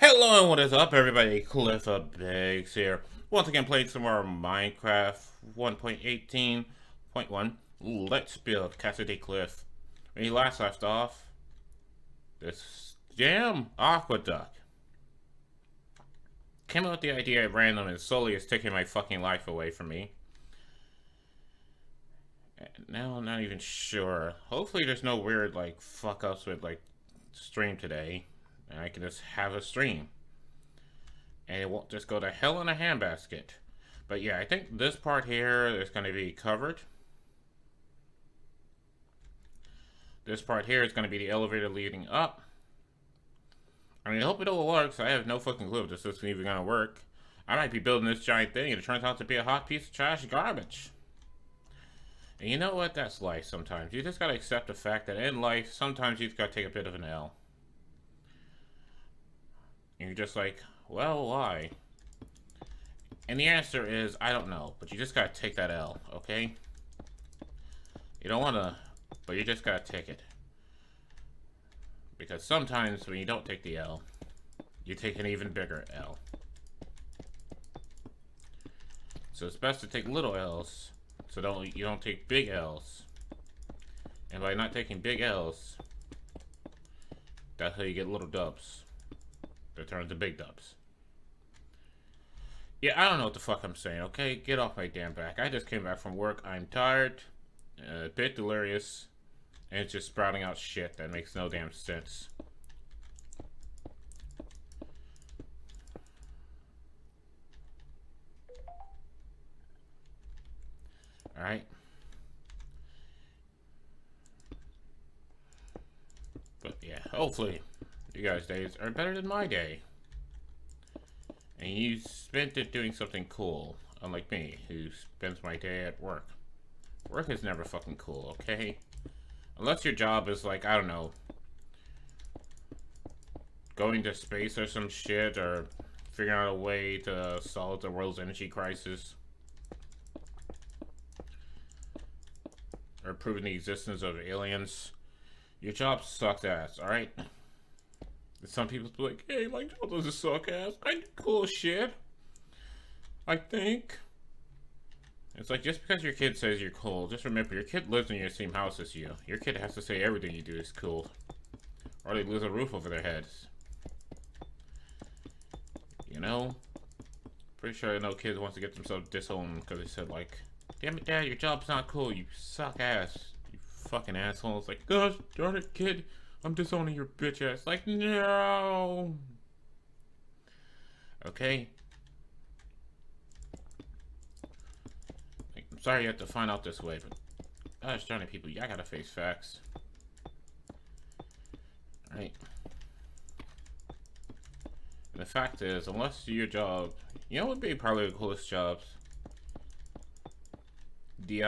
Hello and what is up everybody, Cliff Bigs here. Once again playing some more Minecraft 1.18.1. Let's build Casa Da Cliff. When you last left off, this damn aqueduct came up with the idea at random and slowly is taking my fucking life away from me. And now I'm not even sure. Hopefully there's no weird like fuck ups with like stream today. And I can just have a stream. And it won't just go to hell in a handbasket. But yeah, I think this part here is going to be covered. This part here is going to be the elevator leading up. I mean, I hope it all works. I have no fucking clue if this is even going to work. I might be building this giant thing and it turns out to be a hot piece of trash garbage. And you know what? That's life sometimes. You just got to accept the fact that in life, sometimes you just got to take a bit of an L. And you're just like, well, why? And the answer is, I don't know. But you just gotta take that L, okay? You don't wanna, but you just gotta take it. Because sometimes when you don't take the L, you take an even bigger L. So it's best to take little L's, so you don't take big L's. And by not taking big L's, that's how you get little dubs. That turns to big dubs. Yeah, I don't know what the fuck I'm saying, okay? Get off my damn back. I just came back from work. I'm tired, a bit delirious, and it's just sprouting out shit that makes no damn sense. Alright. But yeah, hopefully you guys' days are better than my day. And you spent it doing something cool, unlike me, who spends my day at work. Work is never fucking cool, okay? Unless your job is like, I don't know, going to space or some shit, or figuring out a way to solve the world's energy crisis. Or proving the existence of aliens. Your job sucks ass, alright? Some people be like, hey, my job doesn't suck ass. I do cool shit. I think. It's like, just because your kid says you're cool, just remember, your kid lives in your same house as you. Your kid has to say everything you do is cool. Or they lose a roof over their heads. You know? Pretty sure no kid wants to get themselves disowned because they said, like, damn it, Dad, your job's not cool. You suck ass. You fucking asshole. It's like, gosh, darn it, kid. I'm disowning your bitch ass. Like, no. Okay. Like, I'm sorry you have to find out this way, but gosh darn it, people, y'all gotta face facts. Right. And the fact is, unless your job, you know what would be probably the coolest jobs? The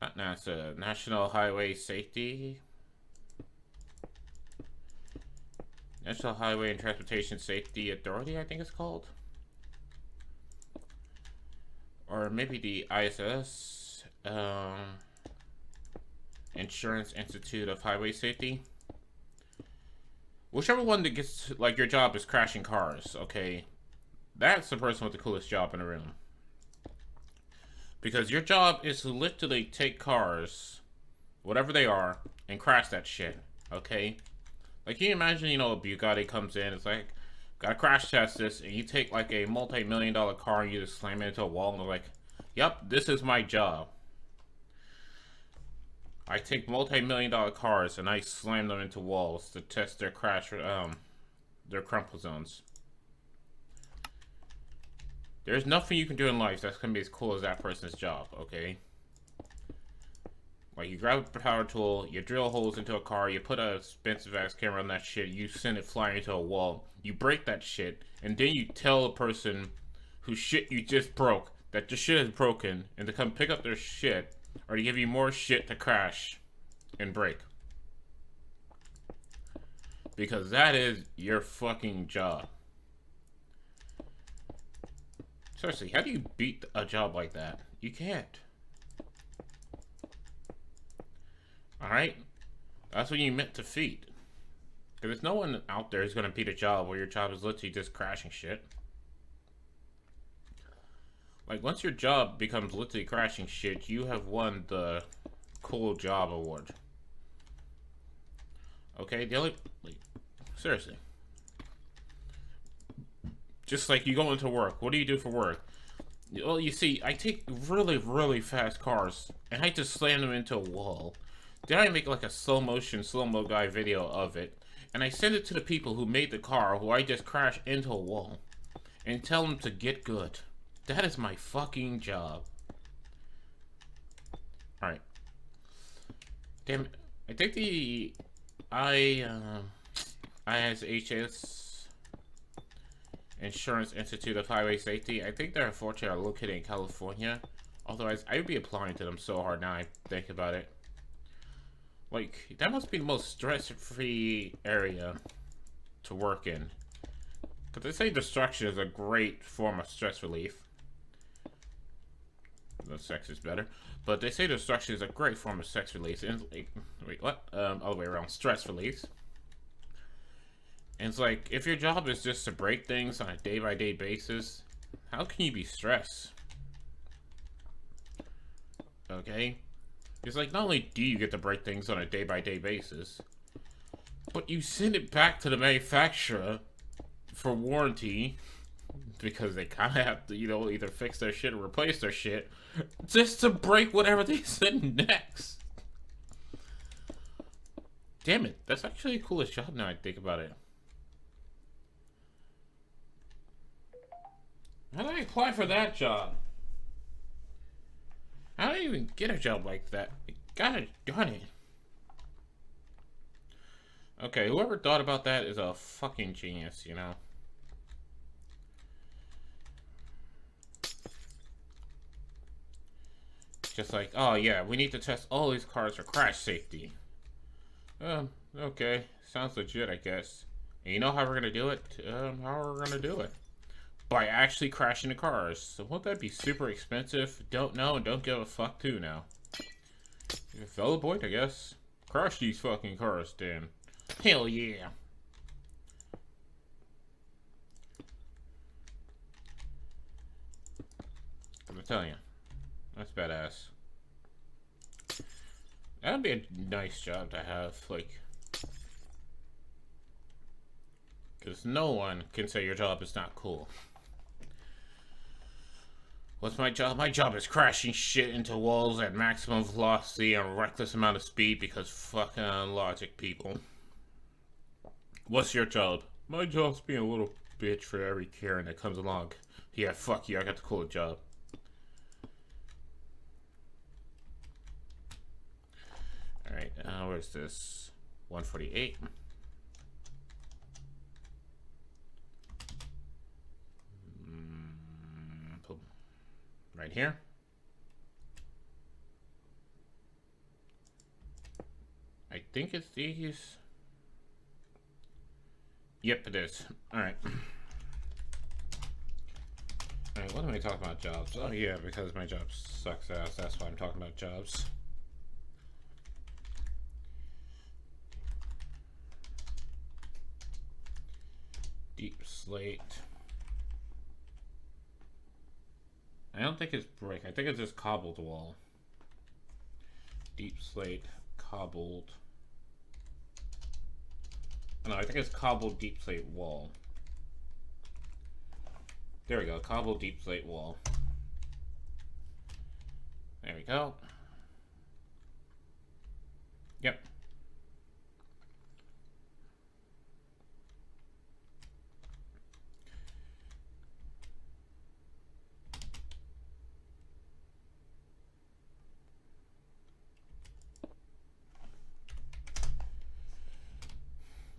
not NASA, National Highway Safety. National Highway and Transportation Safety Authority, I think it's called. Or maybe the ISS, Insurance Institute of Highway Safety. Whichever one that gets, like, your job is crashing cars, okay? That's the person with the coolest job in the room. Because your job is to literally take cars, whatever they are, and crash that shit, okay? Like, can you imagine, you know, a Bugatti comes in, it's like, gotta crash test this, and you take, like, a multi-million-dollar car and you just slam it into a wall, and they're like, yep, this is my job. I take multi-million-dollar cars, and I slam them into walls to test their their crumple zones. There's nothing you can do in life that's gonna be as cool as that person's job, okay? Like, you grab a power tool, you drill holes into a car, you put a expensive ass camera on that shit, you send it flying into a wall, you break that shit, and then you tell the person whose shit you just broke that the shit is broken, and to come pick up their shit, or to give you more shit to crash and break. Because that is your fucking job. Seriously, how do you beat a job like that? You can't. Alright? That's what you meant to feed. Because there's no one out there who's going to beat a job where your job is literally just crashing shit. Like, once your job becomes literally crashing shit, you have won the cool job award. Okay, the only... Like, seriously. Just like you go into work. What do you do for work? Well, you see, I take really, really fast cars, and I just slam them into a wall. Then I make like a slow-motion, slow-mo guy video of it, and I send it to the people who made the car, who I just crashed into a wall, and tell them to get good. That is my fucking job. Alright. Damn it. I think the ISHS Insurance Institute of Highway Safety, I think they're unfortunately located in California. Otherwise, I would be applying to them so hard now I think about it. Like, that must be the most stress-free area to work in. Because they say destruction is a great form of stress relief. The sex is better. But they say destruction is a great form of sex relief. And, like, wait, what? All the way around. Stress relief. And it's like, if your job is just to break things on a day-by-day basis, how can you be stressed? Okay? It's like, not only do you get to break things on a day-by-day basis, but you send it back to the manufacturer for warranty, because they kind of have to, you know, either fix their shit or replace their shit, just to break whatever they send next. Damn it, that's actually the coolest job now I think about it. How did I apply for that job? How did I even get a job like that? God darn it. Okay, whoever thought about that is a fucking genius, you know? Just like, oh yeah, we need to test all these cars for crash safety. Okay. Sounds legit, I guess. And you know how we're gonna do it? How are we gonna do it? By actually crashing the cars. So won't that be super expensive? Don't know and don't give a fuck too now. Valid point, I guess. Crash these fucking cars, then. Hell yeah. I'm telling you. That's badass. That'd be a nice job to have, like... Because no one can say your job is not cool. What's my job? My job is crashing shit into walls at maximum velocity and a reckless amount of speed because fucking logic, people. What's your job? My job's being a little bitch for every Karen that comes along. Yeah, fuck you, I got the cool job. Alright, where's this? 148. Right here. I think it's these. Yep, it is. Alright. Alright, what am I talking about? Jobs. Oh yeah, because my job sucks ass. That's why I'm talking about jobs. Deep slate. I don't think it's brick. I think it's just cobbled wall. Deep slate, cobbled. No, I think it's cobbled deep slate wall. There we go. Cobbled deep slate wall. There we go. Yep.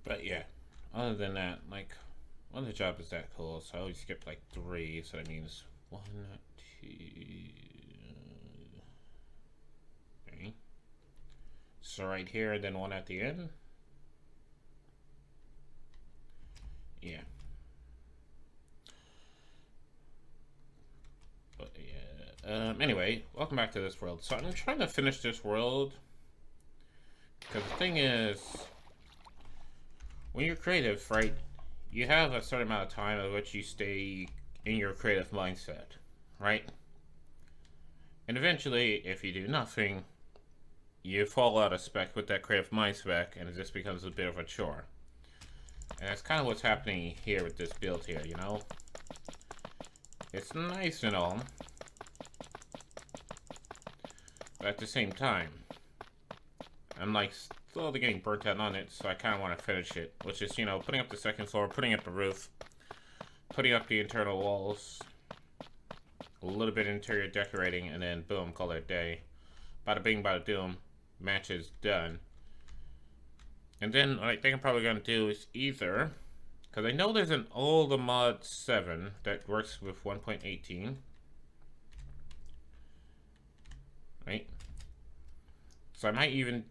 But yeah, other than that, like, one of the job is that cool, so I always skip like 3, so that means 1, 2, 3. So right here, then 1 at the end. Yeah. But yeah. Anyway, welcome back to this world. So I'm trying to finish this world, because the thing is, when you're creative, right, you have a certain amount of time at which you stay in your creative mindset, right? And eventually, if you do nothing, you fall out of spec with that creative mind spec, and it just becomes a bit of a chore. And that's kind of what's happening here with this build here, you know? It's nice and all, but at the same time, I'm like slowly getting burnt out on it, so I kind of want to finish it. Which is, you know, putting up the second floor, putting up the roof, putting up the internal walls, a little bit of interior decorating, and then boom, call it a day. Bada bing, bada doom, match is done. And then what I think I'm probably going to do is either, because I know there's an old mod 7 that works with 1.18. Right? So I might even,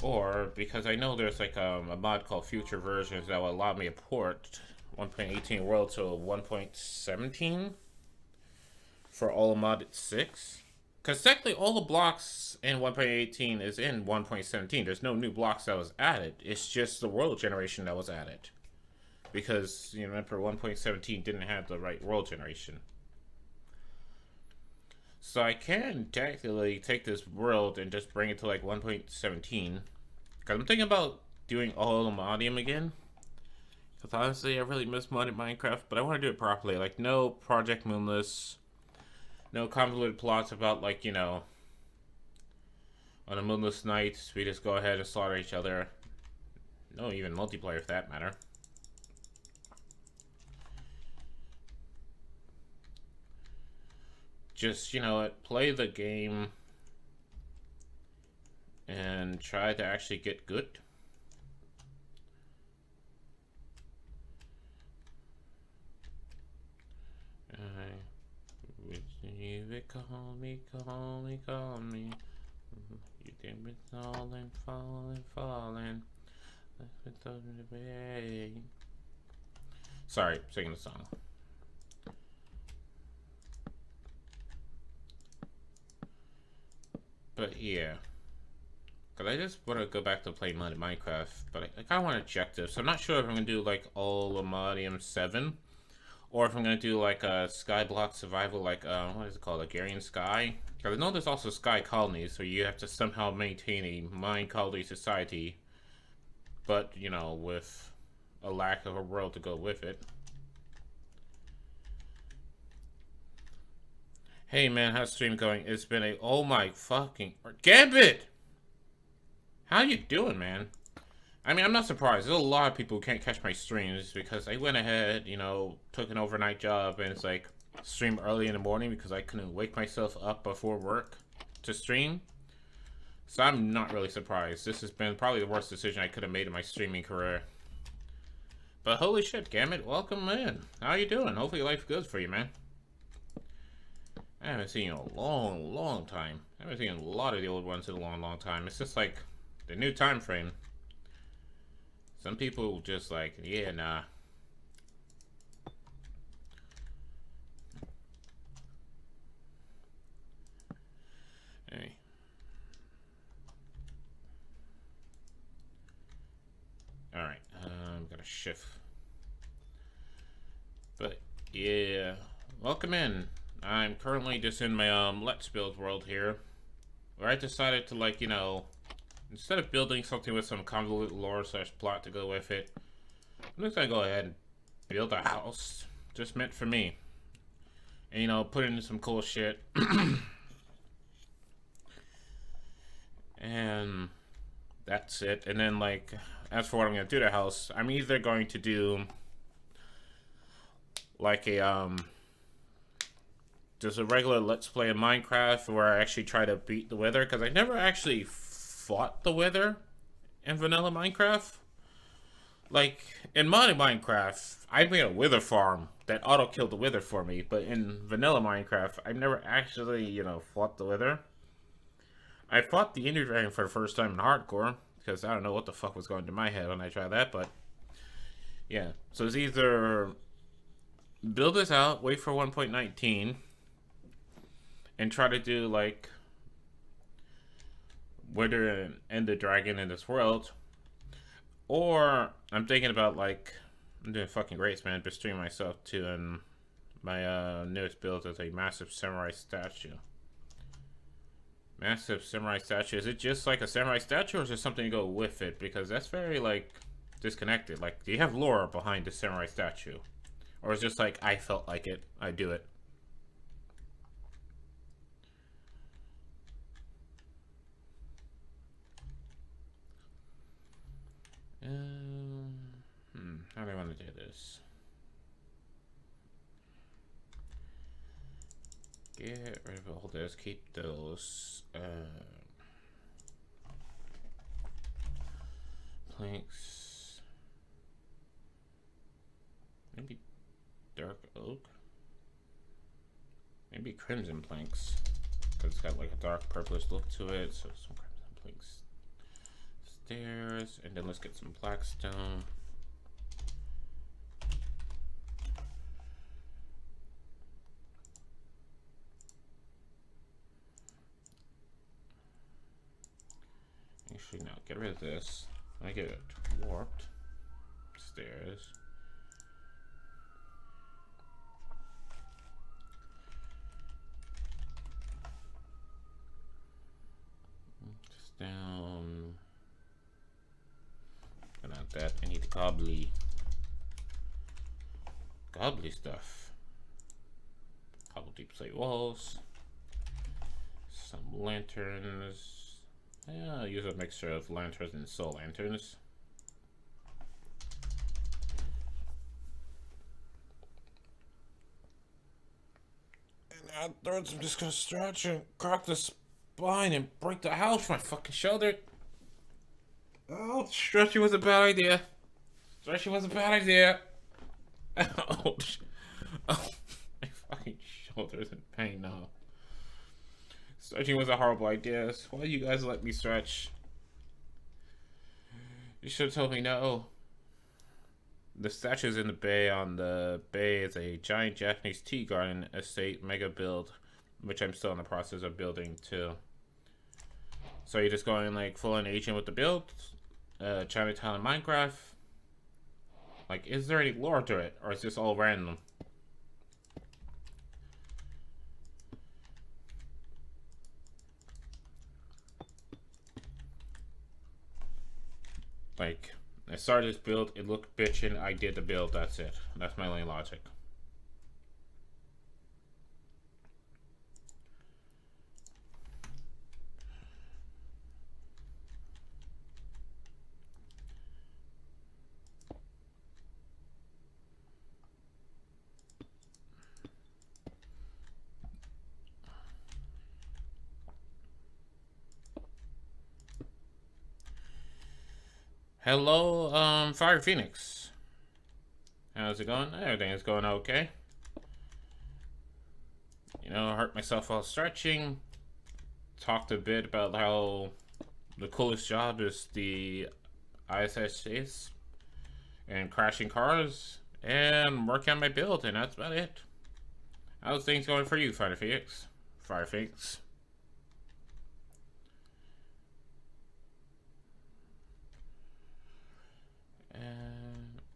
or because I know there's like a mod called Future Versions that will allow me to port 1.18 world to 1.17 for all mod 6. Because technically all the blocks in 1.18 is in 1.17. There's no new blocks that was added. It's just the world generation that was added. Because, you know, remember 1.17 didn't have the right world generation. So I can technically take this world and just bring it to like 1.17. Because I'm thinking about doing all the modding again. Because honestly, I really miss modded Minecraft, but I want to do it properly. Like, no Project Moonless, no convoluted plots about, like, you know, on a moonless night, we just go ahead and slaughter each other. No, even multiplayer for that matter. Just, you know, play the game and try to actually get good. Call me, call me, call me. You think me falling, falling, falling. Sorry, singing the song. But yeah, because I just want to go back to play modded Minecraft, but I kind of want to check this. So I'm not sure if I'm going to do like all of Modium 7, or if I'm going to do like a Skyblock Survival, like, what is it called, Agrarian Sky? Because I know there's also Sky Colonies, so you have to somehow maintain a mine colony society, but, you know, with a lack of a world to go with it. Hey man, how's stream going? It's been a, oh my fucking, Gambit! How you doing, man? I mean, I'm not surprised. There's a lot of people who can't catch my streams because I went ahead, you know, took an overnight job and it's like stream early in the morning because I couldn't wake myself up before work to stream. So I'm not really surprised. This has been probably the worst decision I could have made in my streaming career. But holy shit, Gambit, welcome in. How you doing? Hopefully life's good for you, man. I haven't seen you in a long, long time. I haven't seen a lot of the old ones in a long, long time. It's just like the new time frame. Some people just like, yeah, nah. Hey. Alright, I'm gonna shift. But, yeah. Welcome in. I'm currently just in my Let's Build world here, where I decided to, like, you know, instead of building something with some convoluted lore slash plot to go with it, I'm just gonna go ahead and build a house just meant for me. And, you know, put in some cool shit. And that's it. And then, like, as for what I'm gonna do to the house, I'm either going to do like a just a regular Let's Play in Minecraft where I actually try to beat the weather, because I never actually fought the weather in vanilla Minecraft. Like, in modded Minecraft, I made a wither farm that auto-killed the wither for me, but in vanilla Minecraft, I've never actually, you know, fought the wither. I fought the Ender Dragon for the first time in hardcore, because I don't know what the fuck was going through my head when I tried that, but yeah. So it's either build this out, wait for 1.19, and try to do like whether an end the dragon in this world, or I'm thinking about like I'm doing fucking great, man. Bestowing myself to my newest build as a massive samurai statue. Massive samurai statue. Is it just like a samurai statue, or is there something to go with it? Because that's very like disconnected. Like, do you have lore behind the samurai statue, or is it just like I felt like it, I do it? How do I want to do this? Get rid of all this. Keep those planks. Maybe dark oak. Maybe crimson planks, because it's got like a dark purplish look to it. So some crimson planks. Stairs, and then let's get some black stone. Actually, no, get rid of this. I get it warped. Stairs. Just down. And not that. I need gobbly stuff. Cobble deep slate walls. Some lanterns. Yeah, I'll use a mixture of lanterns and soul lanterns. And afterwards, I'm just gonna stretch and crack the spine and break the house with my fucking shoulder. Oh, stretching was a bad idea. Stretching was a bad idea. Ouch. Oh, my fucking shoulder's in pain now. Stretching was a horrible idea. So why you guys let me stretch? You should have told me no. The statue's in the bay. On the bay is a giant Japanese tea garden estate mega build, which I'm still in the process of building too. So you're just going like full on Asian with the build? Chinatown in Minecraft? Like, is there any lore to it? Or is this all random? Like, I started this build, it looked bitchin', I did the build, that's it. That's my only logic. Hello, Fire Phoenix. How's it going? Everything is going okay. You know, I hurt myself while stretching. Talked a bit about how the coolest job is the ISS chase and crashing cars and working on my build, and that's about it. How's things going for you, Fire Phoenix? Fire Phoenix.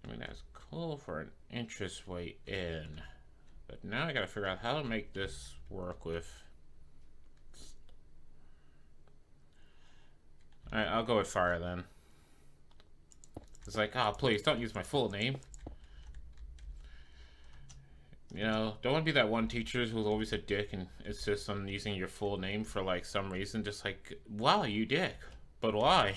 I mean, that's cool for an entrance way in, but now I gotta figure out how to make this work with. Alright, I'll go with fire then. It's like, oh, please don't use my full name. You know, don't want to be that one teacher who's always a dick and insists on using your full name for like some reason. Just like, wow, you dick, but why?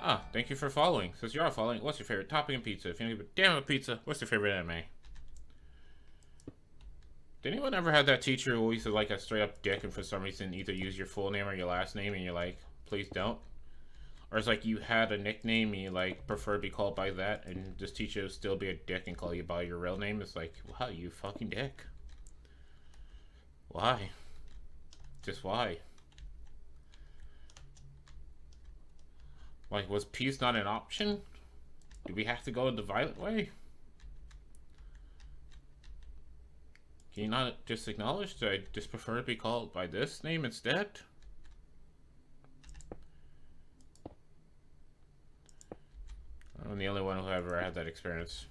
Ah, thank you for following. Since you are following, what's your favorite topping in pizza? If you don't give a damn about pizza, what's your favorite anime? Did anyone ever have that teacher who always is like a straight up dick and for some reason either use your full name or your last name and you're like, please don't? Or it's like you had a nickname and you like prefer to be called by that and this teacher will still be a dick and call you by your real name? It's like, wow, you fucking dick. Why? Just why? Like, was peace not an option? Do we have to go the violent way? Can you not just acknowledge that I just prefer to be called by this name instead? I'm the only one who ever had that experience.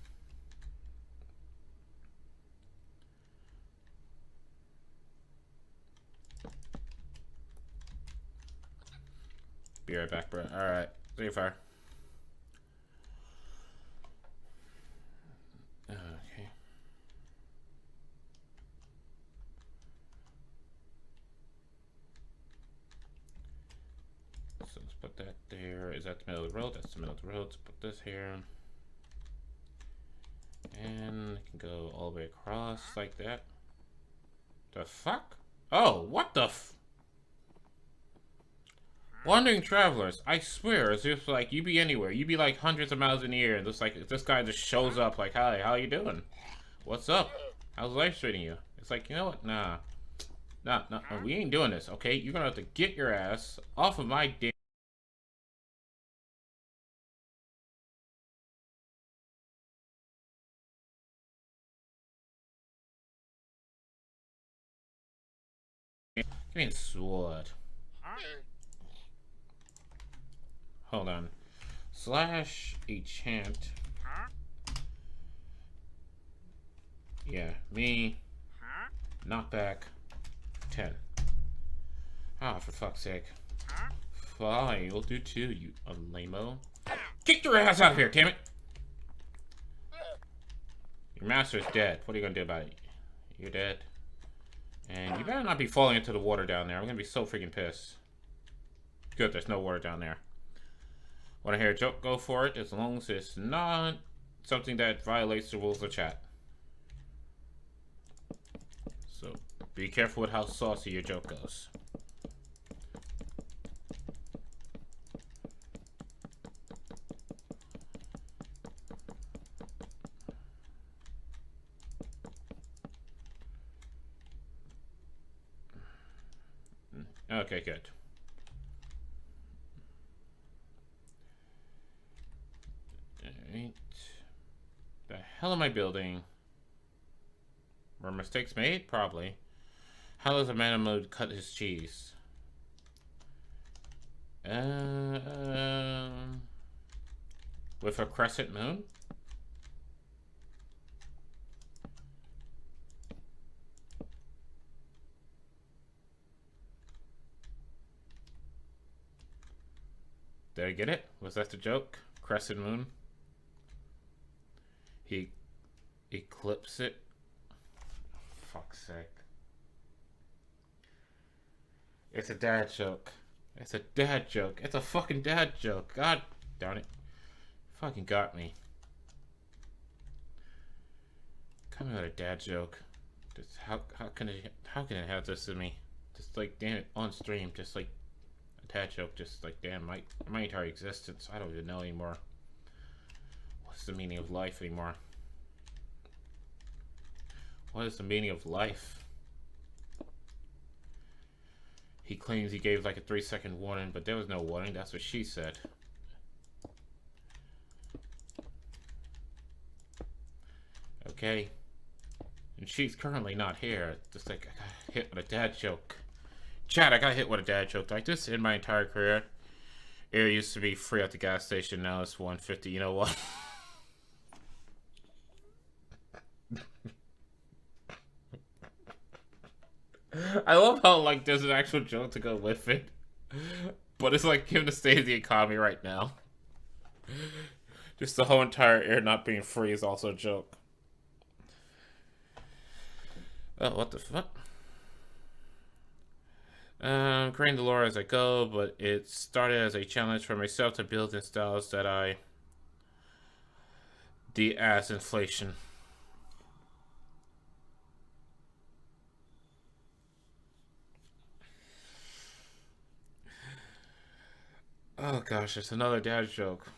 Be right back, bro. Alright. See you, fire. Okay. So let's put that there. Is that the middle of the road? That's the middle of the road. Let's put this here. And it can go all the way across like that. The fuck? Oh, what the f... Wandering travelers, I swear, it's just like, you be anywhere. You be like hundreds of miles in the air, and just like, this guy just shows up like, hi, how you doing? What's up? How's life treating you? It's like, you know what? Nah, we ain't doing this, okay? You're gonna have to get your ass off of my damn... Give me a sword. Hold on. Slash enchant. Yeah, me. Knockback. 10. Ah, for fuck's sake. Fine, you'll do too, you lame-o. Kick your ass out of here, damn it! Your master's dead. What are you gonna do about it? You're dead. And you better not be falling into the water down there. I'm gonna be so freaking pissed. Good, there's no water down there. Want to hear a joke? Go for it, as long as it's not something that violates the rules of chat. So, be careful with how saucy your joke goes. Okay, good. Alright. The hell am I building? Were mistakes made? Probably. How does a man in mode cut his cheese? With a crescent moon? Did I get it? Was that the joke? Crescent moon? He eclipse it? Fuck's sake. It's a dad joke. It's a dad joke. It's a fucking dad joke. God darn it. Fucking got me. Come on, a dad joke. Just how can it have this in me? Just like, damn it, on stream, just like a dad joke, just like, damn, my entire existence. I don't even know anymore. What's the meaning of life anymore? What is the meaning of life? He claims he gave like a 3-second warning, but there was no warning. That's what she said. Okay. And she's currently not here. Just like, I got hit with a dad joke. Chad, I got hit with a dad joke. Like this in my entire career. Air used to be free at the gas station. Now it's $1.50. You know what? I love how like there's an actual joke to go with it, but it's like given the state of the economy right now, just the whole entire air not being free is also a joke. Oh, what the fuck? Creating the lore as I go, but it started as a challenge for myself to build in styles that I de-ass inflation. Oh gosh, it's another dad joke.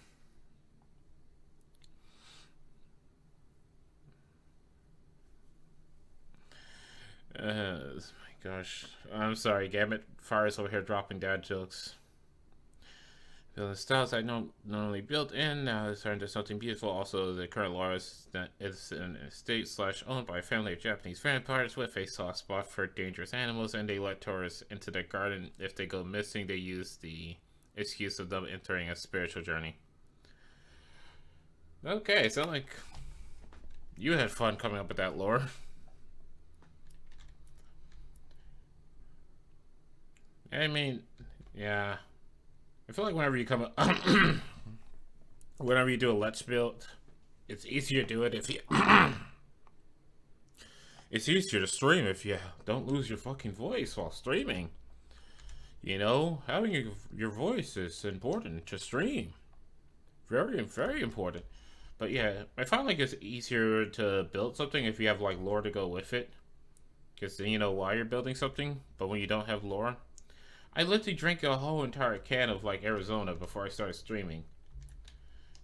My gosh. I'm sorry, Gambit Fire's over here dropping dad jokes. The styles I don't normally built in now has turned into something beautiful. Also, the current lore is that it's an estate / owned by a family of Japanese vampires with a soft spot for dangerous animals, and they let tourists into their garden. If they go missing, they use the excuse of them entering a spiritual journey. Okay, sound like you had fun coming up with that lore. I mean, yeah. I feel like whenever you come up, whenever you do a let's build, it's easier to do it if you. It's easier to stream if you don't lose your fucking voice while streaming. You know, having your voice is important to stream. Very, very important. But yeah, I find like it's easier to build something if you have like lore to go with it. Because then you know why you're building something, but when you don't have lore. I literally drank a whole entire can of like Arizona before I started streaming.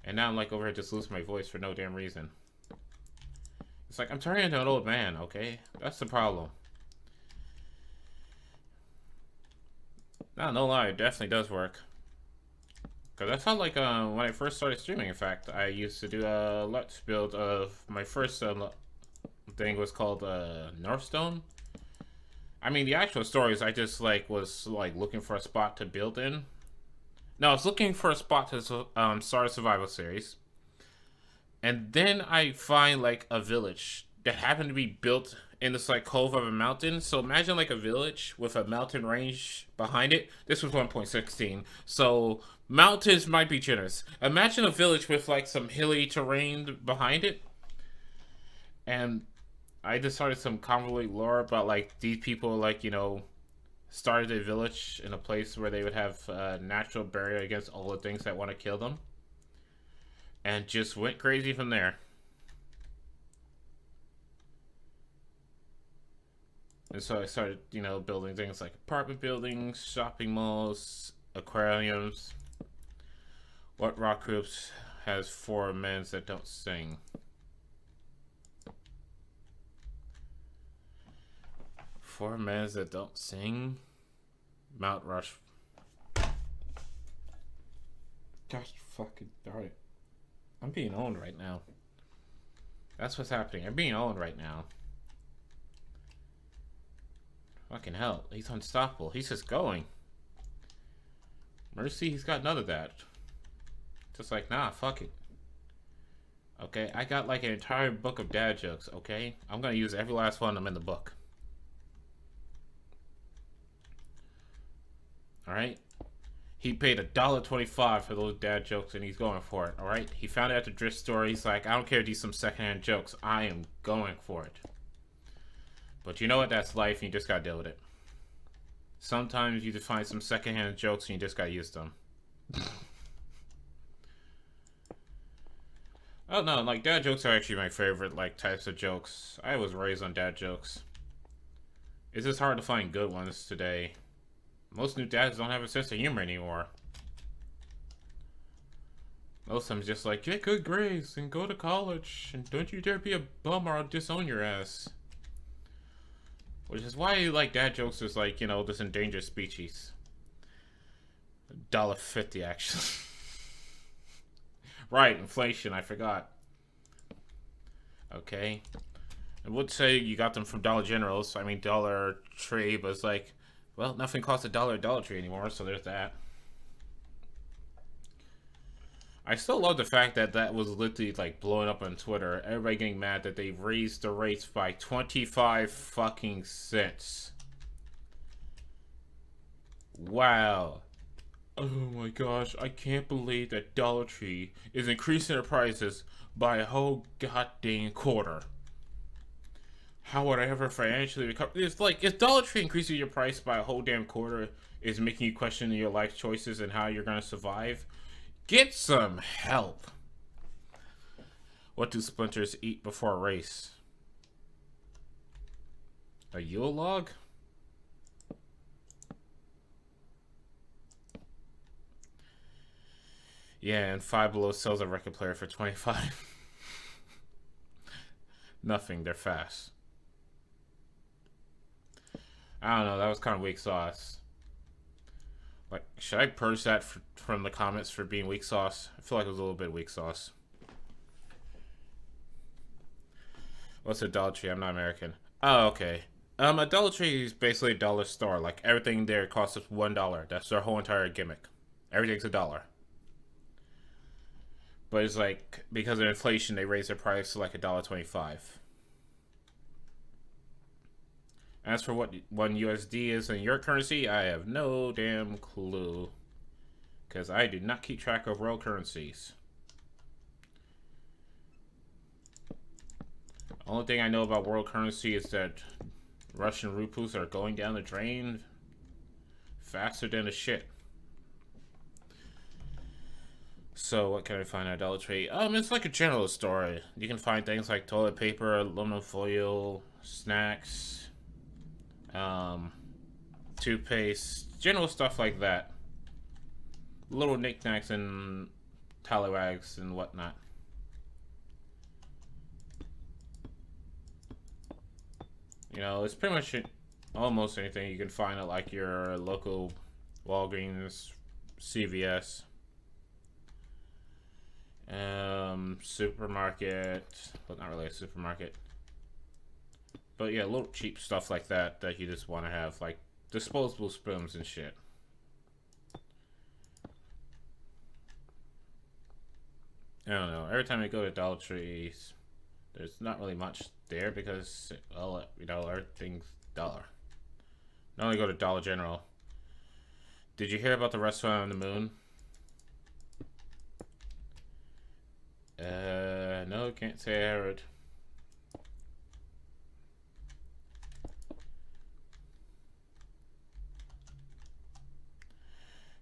And now I'm like over here just losing my voice for no damn reason. It's like I'm turning into an old man, okay? That's the problem. No lie, it definitely does work. Cause that's how like when I first started streaming. In fact, I used to do a let's build of my first thing was called Northstone. I mean, the actual story is I just like was like looking for a spot to build in. No, I was looking for a spot to start a survival series. And then I find like a village that happened to be built in this like cove of a mountain. So imagine like a village with a mountain range behind it. This was 1.16. So mountains might be generous. Imagine a village with like some hilly terrain behind it. And I just started some convoluted lore about like these people like, you know, started a village in a place where they would have a natural barrier against all the things that want to kill them. And just went crazy from there. And so I started, you know, building things like apartment buildings, shopping malls, aquariums. What rock groups has 4 men that don't sing? Four men that don't sing? Mount Rush. Gosh fucking darn it. I'm being owned right now. That's what's happening. I'm being owned right now. Fucking hell. He's unstoppable. He's just going. Mercy, he's got none of that. Just like, nah, fuck it. Okay, I got like an entire book of dad jokes, okay? I'm gonna use every last one of them in the book. Alright? He paid $1.25 for those dad jokes and he's going for it, alright? He found it at the thrift store. He's like, I don't care if these some secondhand jokes. I am going for it. But you know what? That's life and you just gotta deal with it. Sometimes you just find some secondhand jokes and you just gotta use them. Oh no, like dad jokes are actually my favorite like types of jokes. I was raised on dad jokes. It's just hard to find good ones today. Most new dads don't have a sense of humor anymore. Most of them just like, get good grades and go to college and don't you dare be a bum or I'll disown your ass. Which is why like dad jokes is like, you know, this endangered species. $1.50 actually. Right, inflation, I forgot. Okay. I would say you got them from Dollar Generals, I mean Dollar Tree, but it's like, well, nothing costs $1 at Dollar Tree anymore, so there's that. I still love the fact that that was literally like blowing up on Twitter. Everybody getting mad that they raised the rates by 25 fucking cents. Wow. Oh my gosh, I can't believe that Dollar Tree is increasing their prices by a whole goddamn quarter. How would I ever financially recover? It's like, if Dollar Tree increasing your price by a whole damn quarter is making you question your life choices and how you're gonna survive, get some help. What do splinters eat before a race? A Yule log? Yeah, and Five Below sells a record player for 25. Nothing, they're fast. I don't know, that was kind of weak sauce. Like, should I purge that from the comments for being weak sauce? I feel like it was a little bit weak sauce. What's a Dollar Tree? I'm not American. Oh, okay. A Dollar Tree is basically a dollar store. Like, everything there costs us $1. That's their whole entire gimmick. Everything's $1. But it's like, because of inflation, they raised their price to like $1.25. As for what 1 USD is in your currency, I have no damn clue. Because I do not keep track of world currencies. Only thing I know about world currency is that Russian rubles are going down the drain faster than the shit. So what can I find at Dollar Tree? It's like a general store. You can find things like toilet paper, aluminum foil, snacks, toothpaste, general stuff like that. Little knickknacks and tallywags and whatnot. You know, it's pretty much almost anything you can find at like your local Walgreens, CVS, supermarket. Well, not really a supermarket, but yeah, little cheap stuff like that that you just want to have, like disposable spoons and shit. I don't know. Every time I go to Dollar Tree, there's not really much there because, well, you know, everything's dollar. Not only go to Dollar General. Did you hear about the restaurant on the moon? No, can't say I heard.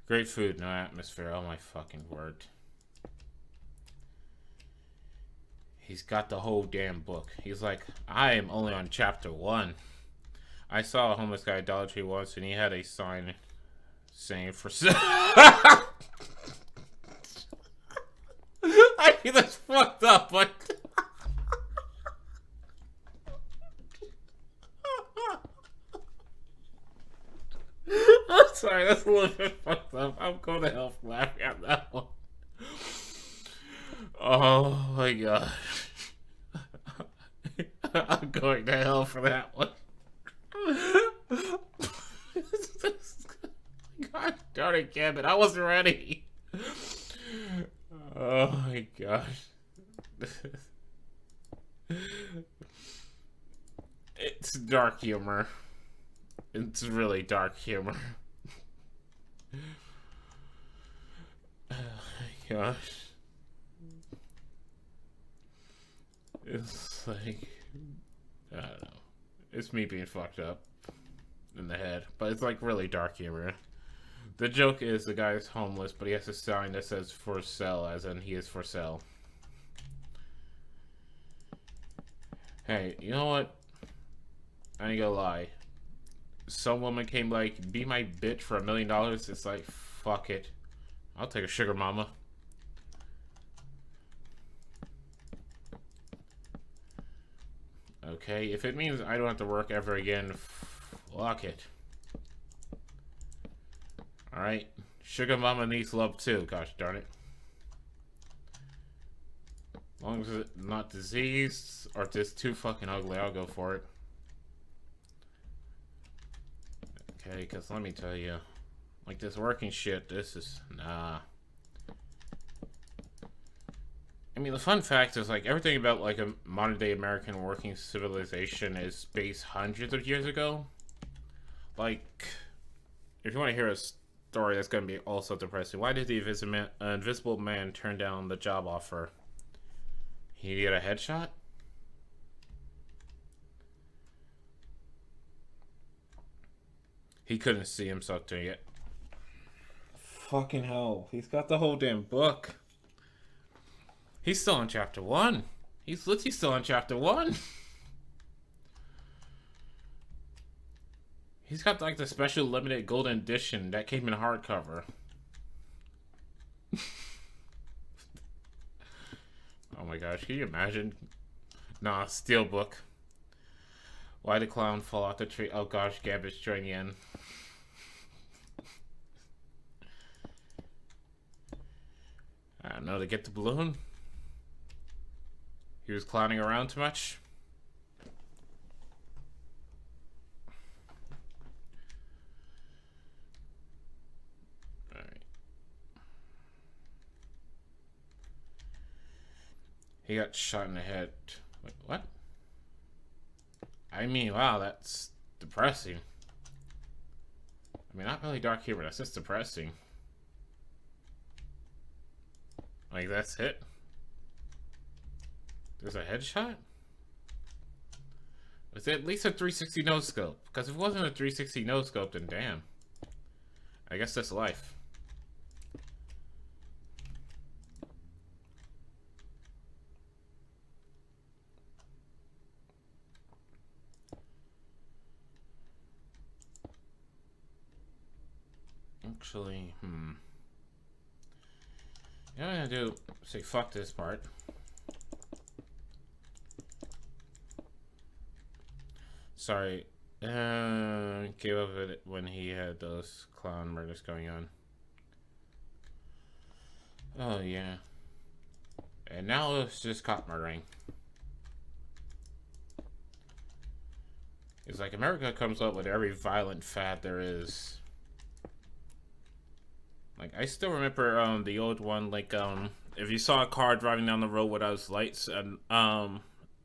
Great food, no atmosphere. Oh my fucking word. He's got the whole damn book. He's like, I am only on chapter 1. I saw a homeless guy at Dollar Tree once, and he had a sign saying for sale. I mean, that's fucked up, but I'm sorry, that's a little bit fucked up. I'm going to hell for laughing at that one. Oh my gosh. I'm going to hell for that one. God darn it, Gambit. I wasn't ready. Oh my gosh. It's dark humor. It's really dark humor. Oh my gosh. It's like, I don't know. It's me being fucked up in the head. But it's like really dark humor. The joke is the guy is homeless, but he has a sign that says for sale, as in he is for sale. Hey, you know what? I ain't gonna lie. Some woman came like, be my bitch for $1 million. It's like, fuck it. I'll take a sugar mama. Okay, if it means I don't have to work ever again, fuck it. Alright. Sugar mama needs love too, gosh darn it. As long as it's not diseased or just too fucking ugly, I'll go for it. Okay, because let me tell you, like this working shit, this is, nah. I mean, the fun fact is, like, everything about, like, a modern-day American working civilization is based hundreds of years ago. Like, if you want to hear a story that's going to be also depressing, why did the invisible man turn down the job offer? He get a headshot? He couldn't see himself doing it. Fucking hell. He's got the whole damn book. He's still on chapter 1. He's literally still on chapter 1. He's got like the special limited golden edition that came in hardcover. Oh my gosh, can you imagine? Nah, steelbook. Why did clown fall off the tree? Oh gosh, Gambit's joining in. I don't know, to get the balloon? He was clowning around too much? Alright. He got shot in the head. Wait, what? I mean, wow, that's depressing. I mean, not really dark humor, that's just depressing. Like, that's it? There's a headshot? Was it at least a 360 no scope? Because if it wasn't a 360 no scope, then damn. I guess that's life. Actually, You know what I'm gonna do? Say fuck this part. Sorry. Gave up it when he had those clown murders going on. Oh yeah. And now it's just cop murdering. It's like America comes up with every violent fad there is. Like, I still remember the old one, like if you saw a car driving down the road without lights, and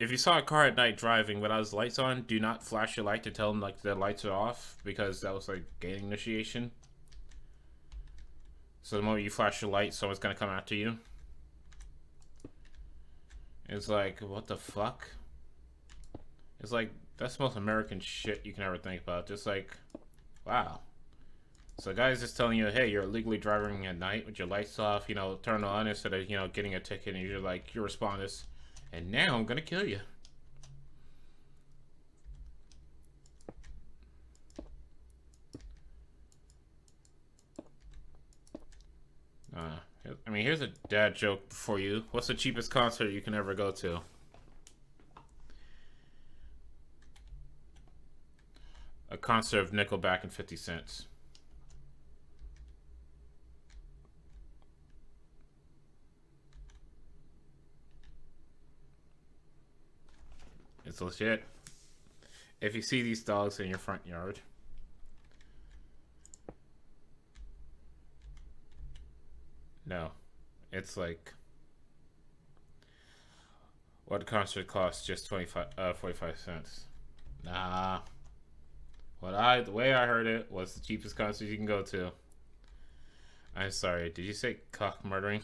if you saw a car at night driving without lights on, do not flash your light to tell them like the lights are off, because that was like gang initiation. So the moment you flash your light, someone's gonna come after you. It's like, what the fuck? It's like, that's the most American shit you can ever think about. Just like, wow. So the guy's just telling you, hey, you're illegally driving at night with your lights off, you know, turn on, instead of, you know, getting a ticket, and you're like, your response is, and now I'm gonna kill you. I mean, here's a dad joke for you. What's the cheapest concert you can ever go to? A concert of Nickelback and 50 Cent. It's legit. If you see these dogs in your front yard, no, it's like, what concert costs? Just 45 cents. Nah. The way I heard it was the cheapest concert you can go to. I'm sorry, did you say cock murdering?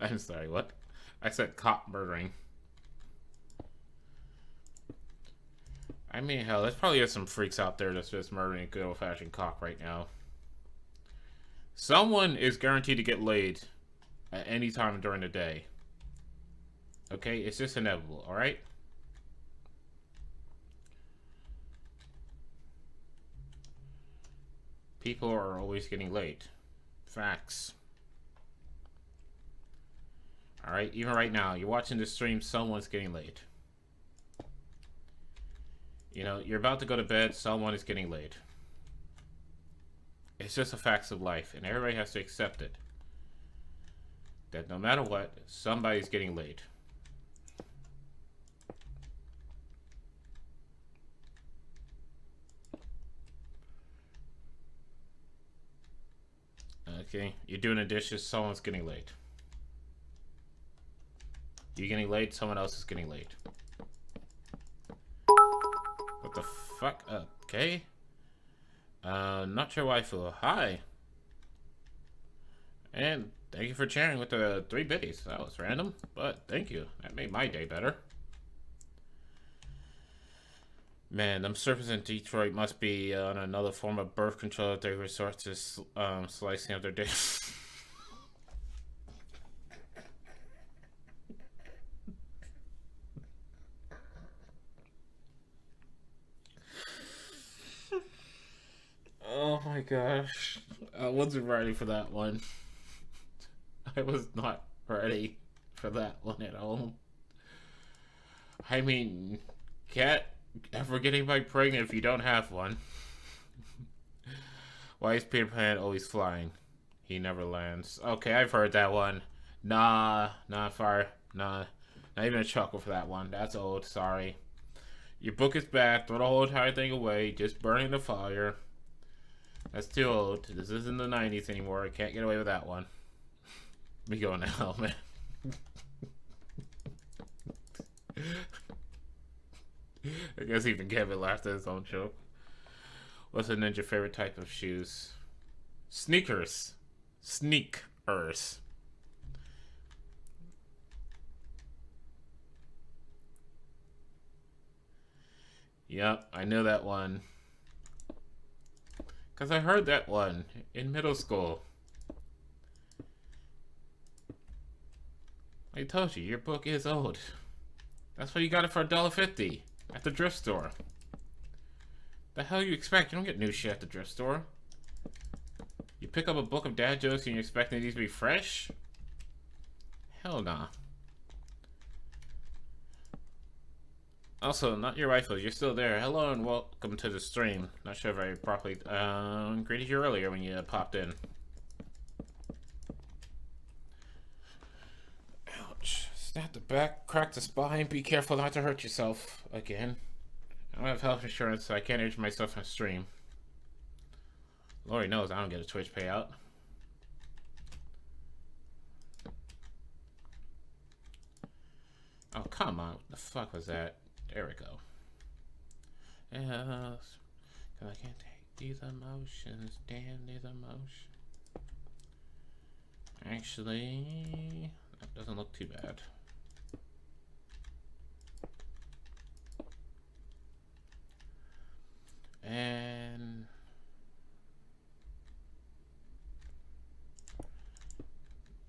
I'm sorry, what? I said cop murdering. I mean, hell, there's probably some freaks out there that's just murdering a good old-fashioned cock right now. Someone is guaranteed to get laid at any time during the day. Okay? It's just inevitable, alright? People are always getting laid. Facts. Alright? Even right now, you're watching this stream, someone's getting laid. You know, you're about to go to bed, someone is getting laid. It's just a facts of life, and everybody has to accept it. That no matter what, somebody's getting laid. Okay, you're doing the dishes, someone's getting laid. You're getting laid, someone else is getting laid. What the fuck? Okay. Not sure why I feel. Hi. And thank you for sharing with the 3 biddies. That was random, but thank you. That made my day better. Man, them surfers in Detroit must be on another form of birth control if they resort to slicing up their dicks. Oh my gosh. I wasn't ready for that one. I was not ready for that one at all. I mean, can't ever get anybody pregnant if you don't have one. Why is Peter Pan always flying? He never lands. Okay, I've heard that one. Nah, not even a chuckle for that one. That's old, sorry. Your book is bad. Throw the whole entire thing away. Just burn it in the fire. That's too old. This isn't the 90s anymore. I can't get away with that one. Me going to hell, man. I guess even Kevin laughed at his own joke. What's a ninja favorite type of shoes? Sneakers. Sneakers. Yep, I know that one. Because I heard that one in middle school. I told you, your book is old. That's why you got it for $1.50 at the thrift store. The hell you expect? You don't get new shit at the thrift store. You pick up a book of dad jokes and you expect these to be fresh? Hell nah. Also, not your rifles. You're still there. Hello and welcome to the stream. Not sure if I properly greeted you earlier when you popped in. Ouch. Snap the back, crack the spine. Be careful not to hurt yourself again. I don't have health insurance, so I can't injure myself on stream. Lori knows I don't get a Twitch payout. Oh, come on. What the fuck was that? There we go. Yes. Cause I can't take these emotions. Damn these emotions. Actually, that doesn't look too bad. And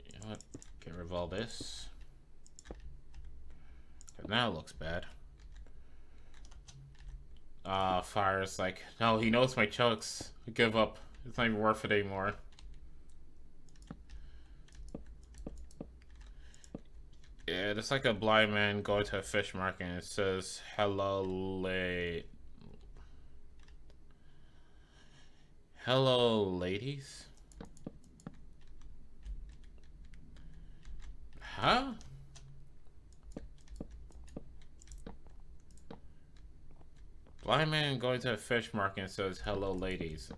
you know what? Get rid of all this. Now it looks bad. Fire's like, no, he knows my chokes. I give up. It's not even worth it anymore. Yeah, it's like a blind man going to a fish market and it says, hello, hello, ladies? Huh? Blind man going to a fish market and says, hello, ladies.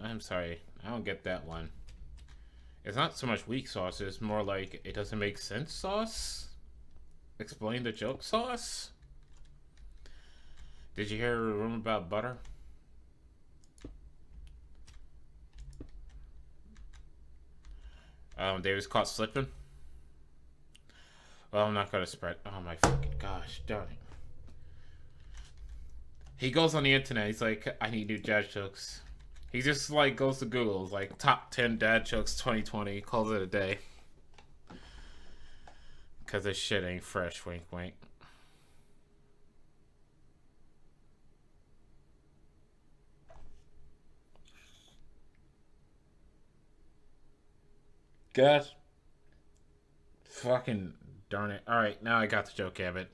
I'm sorry. I don't get that one. It's not so much weak sauce. It's more like it doesn't make sense sauce? Explain the joke sauce? Did you hear a rumor about butter? David's caught slipping. Well, I'm not gonna spread. Oh my fucking gosh, darn it. He goes on the internet, he's like, I need new dad jokes. He just like goes to Google, like top 10 dad jokes 2020, calls it a day. Cause this shit ain't fresh, wink wink. God. Fucking darn it. Alright, now I got the joke, Abbott.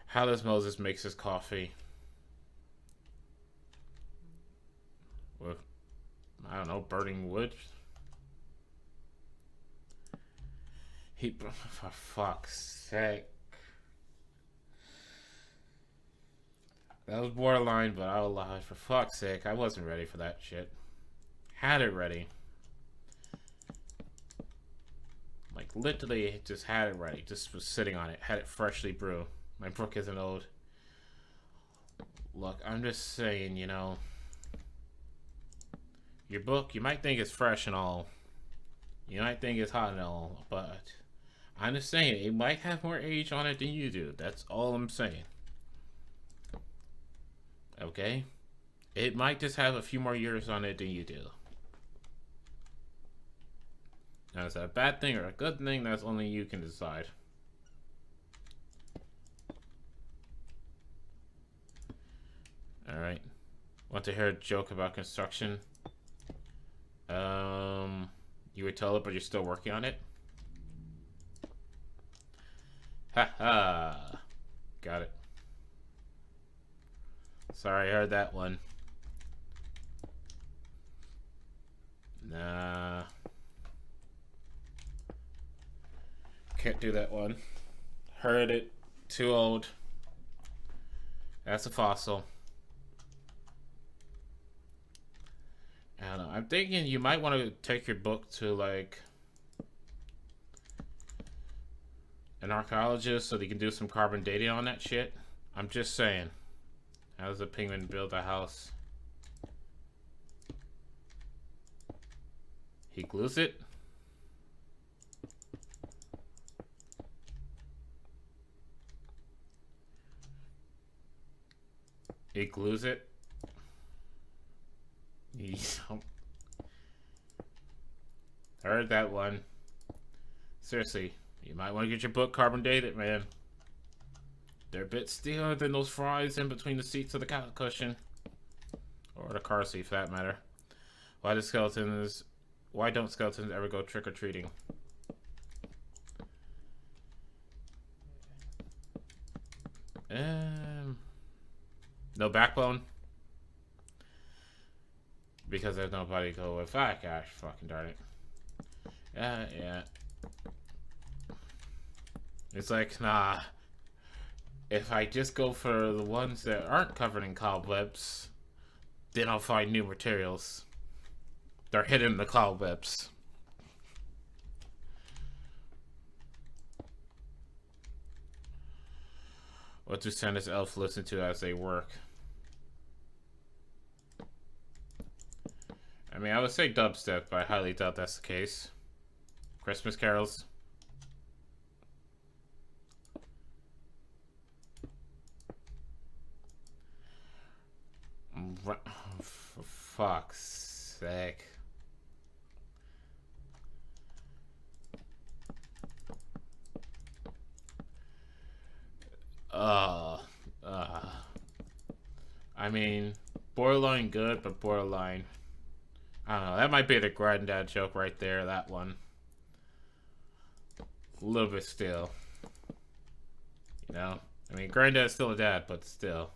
How does Moses make his coffee? With, I don't know, burning wood? For fuck's sake. That was borderline, but I'll allow it. For fuck's sake, I wasn't ready for that shit. Had it ready. Like, literally just had it ready. Just was sitting on it. Had it freshly brewed. My book isn't old. Look, I'm just saying, you know. Your book, you might think it's fresh and all. You might think it's hot and all. But I'm just saying, it might have more age on it than you do. That's all I'm saying. Okay? It might just have a few more years on it than you do. Now, is that a bad thing or a good thing? That's only you can decide. Alright. Want to hear a joke about construction? You were told it, but you're still working on it? Haha. Got it. Sorry, I heard that one. Nah. Can't do that one. Heard it. Too old. That's a fossil. I don't know. I'm thinking you might want to take your book to like an archaeologist so they can do some carbon dating on that shit. I'm just saying. How does a penguin build a house? He glues it. He glues it. Heard that one. Seriously, you might want to get your book carbon dated, man. They're a bit steeler than those fries in between the seats of the couch cushion. Or the car seat, for that matter. Why don't skeletons ever go trick-or-treating? No backbone? Because there's nobody to go with. Ah, gosh, fucking darn it. Yeah. It's like, nah. If I just go for the ones that aren't covered in cobwebs, then I'll find new materials. They're hidden in the cobwebs. What do Santa's elves listen to as they work? I mean, I would say dubstep, but I highly doubt that's the case. Christmas carols. For fuck's sake. I mean, borderline good, but borderline. I don't know. That might be the granddad joke right there. That one. A little bit still. You know? I mean, granddad's still a dad, but still.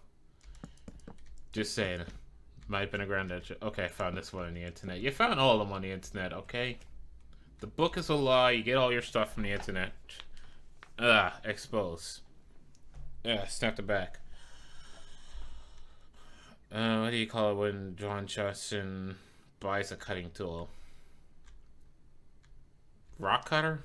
Just saying. Might have been a granddad joke. Okay, I found this one on the internet. You found all of them on the internet, okay? The book is a lie. You get all your stuff from the internet. Expose. Snap the back. What do you call it when John Justin buys a cutting tool? Rock cutter?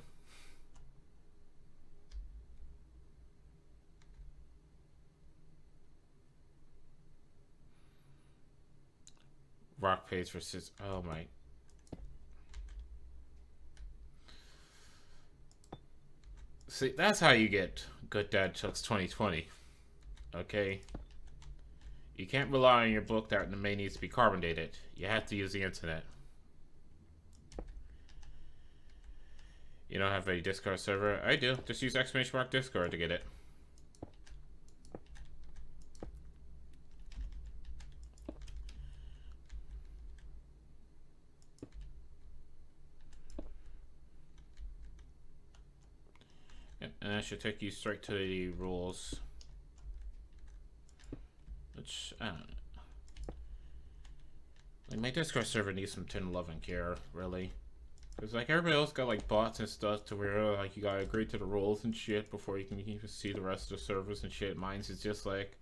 Rock pays for scissors. Oh my. See, that's how you get good dad jokes 2020. Okay? You can't rely on your book that may needs to be carbon dated. You have to use the internet. You don't have a Discord server? I do. Just use !mark Discord to get it. And that should take you straight to the rules. Which, I don't know. Like, my Discord server needs some tender love and care, really. Because, like, everybody else got, like, bots and stuff to where, like, you gotta agree to the rules and shit before you can even see the rest of the servers and shit. Mine's is just like,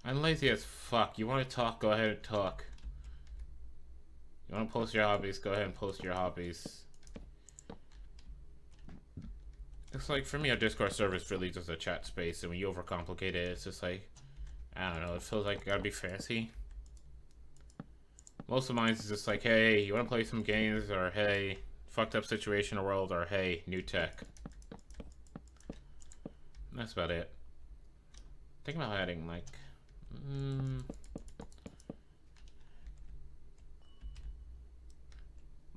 I'm lazy as fuck. You want to talk, go ahead and talk. You want to post your hobbies, go ahead and post your hobbies. It's like, for me, a Discord server is really just a chat space, and when you overcomplicate it, it's just like, I don't know, it feels like it gotta be fancy. Most of mine is just like, hey, you wanna play some games, or hey, fucked up situation in the world, or hey, new tech. And that's about it. Think about adding, like,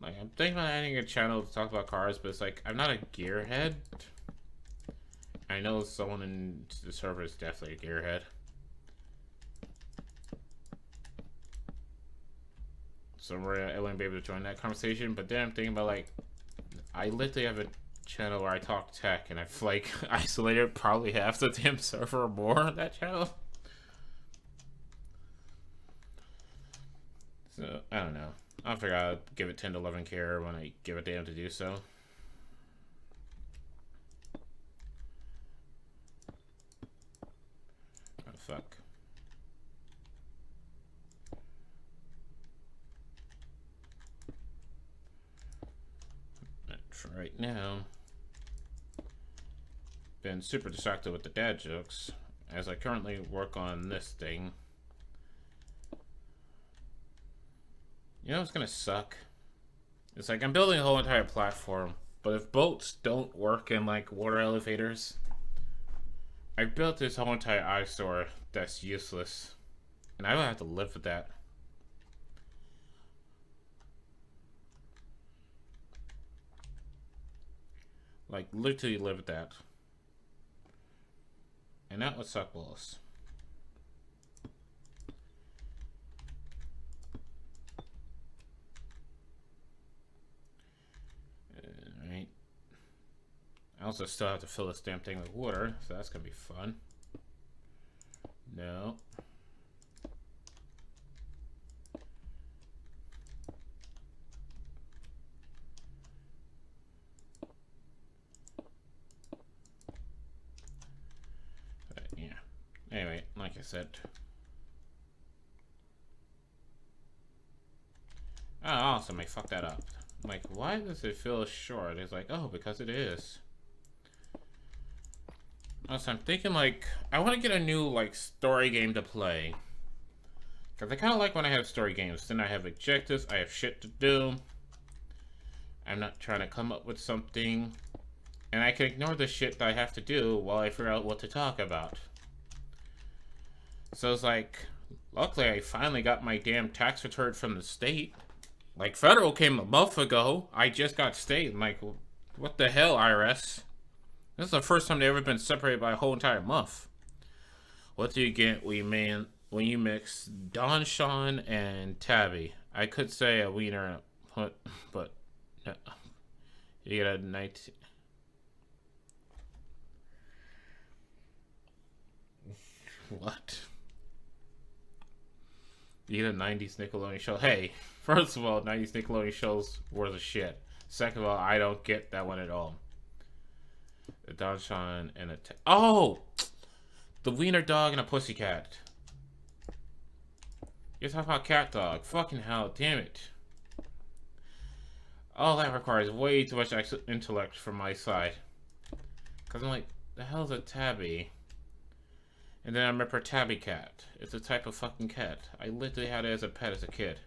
like, I'm thinking about adding a channel to talk about cars, but it's like, I'm not a gearhead. I know someone in the server is definitely a gearhead. So I wouldn't be able to join that conversation, but then I'm thinking about, like, I literally have a channel where I talk tech, and I've, like, isolated probably half the damn server or more on that channel. So, I don't know. I'll figure I'll give it 10 to 11 care when I give a damn to do so. Oh, fuck. right now. Been super distracted with the dad jokes as I currently work on this thing. You know what's gonna suck? It's like I'm building a whole entire platform, but if boats don't work in like water elevators, I built this whole entire eyesore that's useless. And I would have to live with that. Like, literally live with that. And that would suck balls. Alright. I also still have to fill this damn thing with water, so that's gonna be fun. No. But yeah. Anyway, like I said. Oh, awesome, I fucked that up. I'm like, why does it feel short? It's like, oh, because it is. Also, I'm thinking, like, I want to get a new, like, story game to play. Because I kind of like when I have story games. Then I have objectives, I have shit to do. I'm not trying to come up with something. And I can ignore the shit that I have to do while I figure out what to talk about. So it's like, luckily I finally got my damn tax return from the state. Like, federal came a month ago. I just got state. I'm like, what the hell, IRS? This is the first time they've ever been separated by a whole entire month. What do you get when you mix Don Sean and Tabby? I could say a wiener, but no. You get a 19. What? You get a 90s Nickelodeon show. Hey, first of all, 90s Nickelodeon shows were the shit. Second of all, I don't get that one at all. A Don Sean and a... Oh! The wiener dog and a pussycat. You're talking about cat dog. Fucking hell, damn it. Oh, that requires way too much intellect from my side. Because I'm like, the hell's a tabby? And then I remember tabby cat. It's a type of fucking cat. I literally had it as a pet as a kid.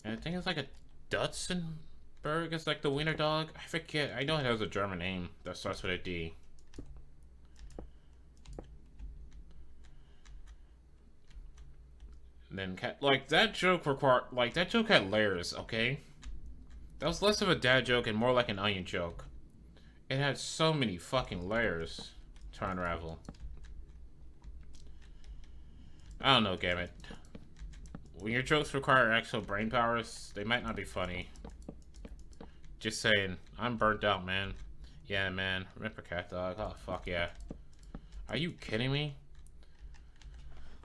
And I think it's like a Dutzenberg is like the wiener dog. I forget. I know it has a German name that starts with a D. And then cat, like that joke had layers, okay? That was less of a dad joke and more like an onion joke. It had so many fucking layers to unravel. I don't know, Gamut. When your jokes require actual brain powers, they might not be funny. Just saying, I'm burnt out, man. Yeah, man. Remember cat dog? Oh, fuck yeah. Are you kidding me?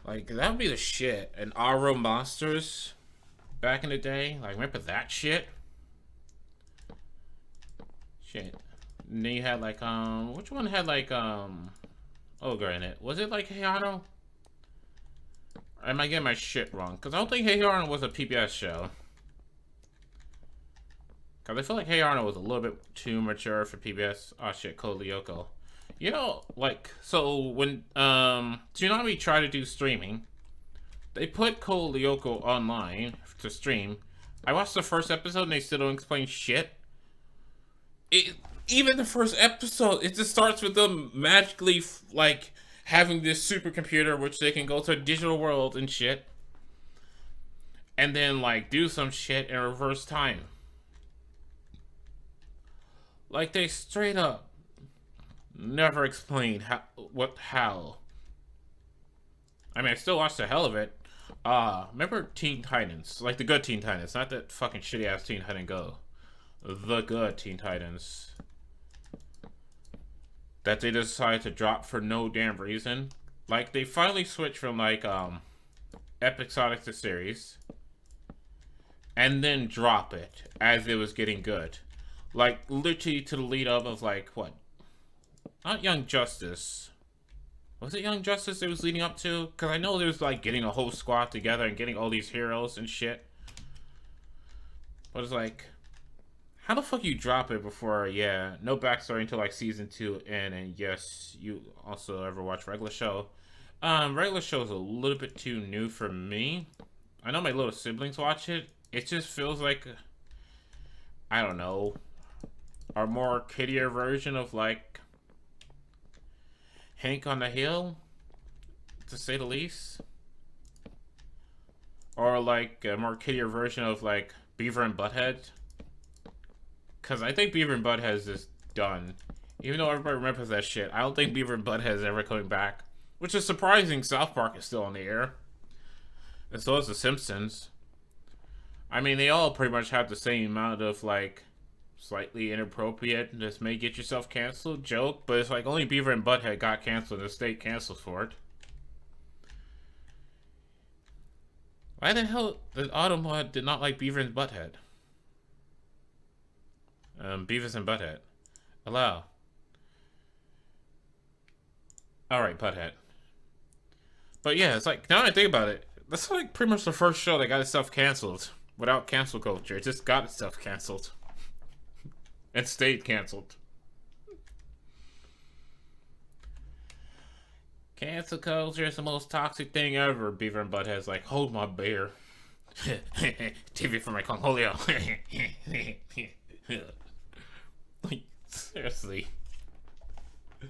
Like, that would be the shit. And RO Monsters back in the day. Like, remember that shit? Shit. And then you had like, which one had like, Ogre in it? Was it like Hey Arnold? Or am I getting my shit wrong? Because I don't think Hey Arnold was a PBS show. Because I feel like Hey Arnold was a little bit too mature for PBS. Oh shit, Code Lyoko. You know, like, so when, Tsunami tried to do streaming, they put Code Lyoko online to stream. I watched the first episode and they still don't explain shit. Even the first episode, it just starts with them magically, like, having this supercomputer which they can go to a digital world and shit. And then, like, do some shit in reverse time. Like, they straight up never explained how. I mean, I still watch the hell of it. Remember Teen Titans? Like, the good Teen Titans, not that fucking shitty-ass Teen Titan Go. The good Teen Titans. That they decided to drop for no damn reason. Like, they finally switched from, like, episodic to series. And then drop it as it was getting good. Like, literally to the lead up of, like, what? Not Young Justice. Was it Young Justice it was leading up to? Because I know there was, like, getting a whole squad together and getting all these heroes and shit. But it's like, how the fuck you drop it before, yeah, no backstory until like season 2 and yes, you also ever watch regular show. Regular show is a little bit too new for me. I know my little siblings watch it. It just feels like, I don't know, a more kiddier version of like Hank on the Hill, to say the least. Or like a more kiddier version of like Beaver and Butthead. Because I think Beaver and Butthead is just done. Even though everybody remembers that shit, I don't think Beaver and Butthead is ever coming back. Which is surprising. South Park is still on the air. And so is The Simpsons. I mean, they all pretty much have the same amount of, like, slightly inappropriate, this may get yourself canceled joke, but it's like only Beaver and Butthead got canceled and the state canceled for it. Why the hell did Automod did not like Beaver and Butthead? Beavis and Butthead. Allow. Alright, Butthead. But yeah, it's like, now that I think about it, that's like pretty much the first show that got itself canceled. Without cancel culture. It just got itself canceled. And stayed canceled. Cancel culture is the most toxic thing ever. Beaver and Butthead's like, hold my beer. TV for my Conholio. Like, seriously. I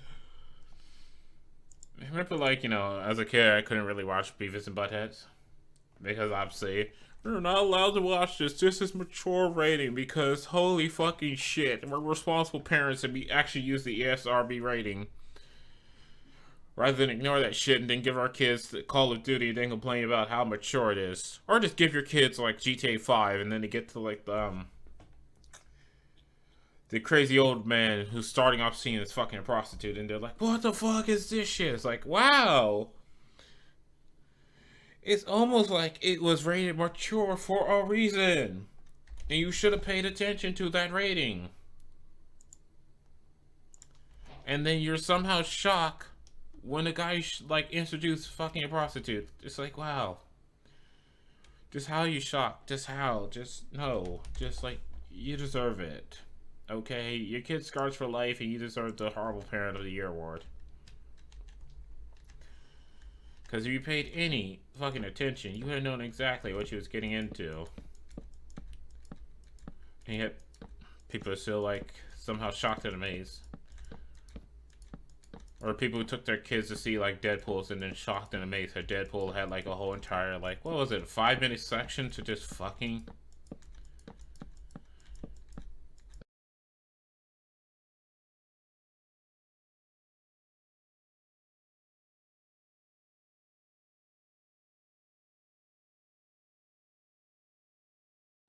remember, like, you know, as a kid, I couldn't really watch Beavis and Butthead. Because, obviously, we're not allowed to watch this. This is mature rating because, holy fucking shit, we're responsible parents and we actually use the ESRB rating. Rather than ignore that shit and then give our kids the Call of Duty and then complain about how mature it is. Or just give your kids, like, GTA 5 and then they get to, like, the crazy old man who's starting off seeing this fucking prostitute and they're like, what the fuck is this shit? It's like, wow. It's almost like it was rated mature for a reason. And you should have paid attention to that rating. And then you're somehow shocked when a guy, like, introduced fucking a prostitute. It's like, wow. Just how you shocked? Just how? Just, no. Just, like, you deserve it. Okay? Your kid scars for life and you deserve the Horrible Parent of the Year award. Because if you paid any fucking attention, you would have known exactly what you was getting into. And yet, people are still, like, somehow shocked and amazed. Or people who took their kids to see, like, Deadpool's and then shocked and amazed that Deadpool had, like, a whole entire, like, what was it, 5-minute section to just fucking...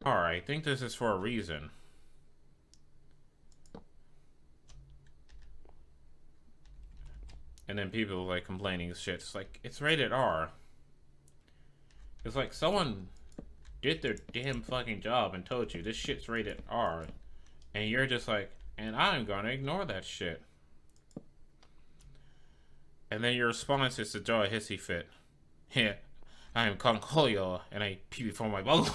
Alright, I think this is for a reason. And then people like complaining shit. It's like, it's rated R. It's like someone did their damn fucking job and told you this shit's rated R. And you're just like, and I'm gonna ignore that shit. And then your response is to draw a hissy fit. Yeah, I am Concolio and I pee before my bubble.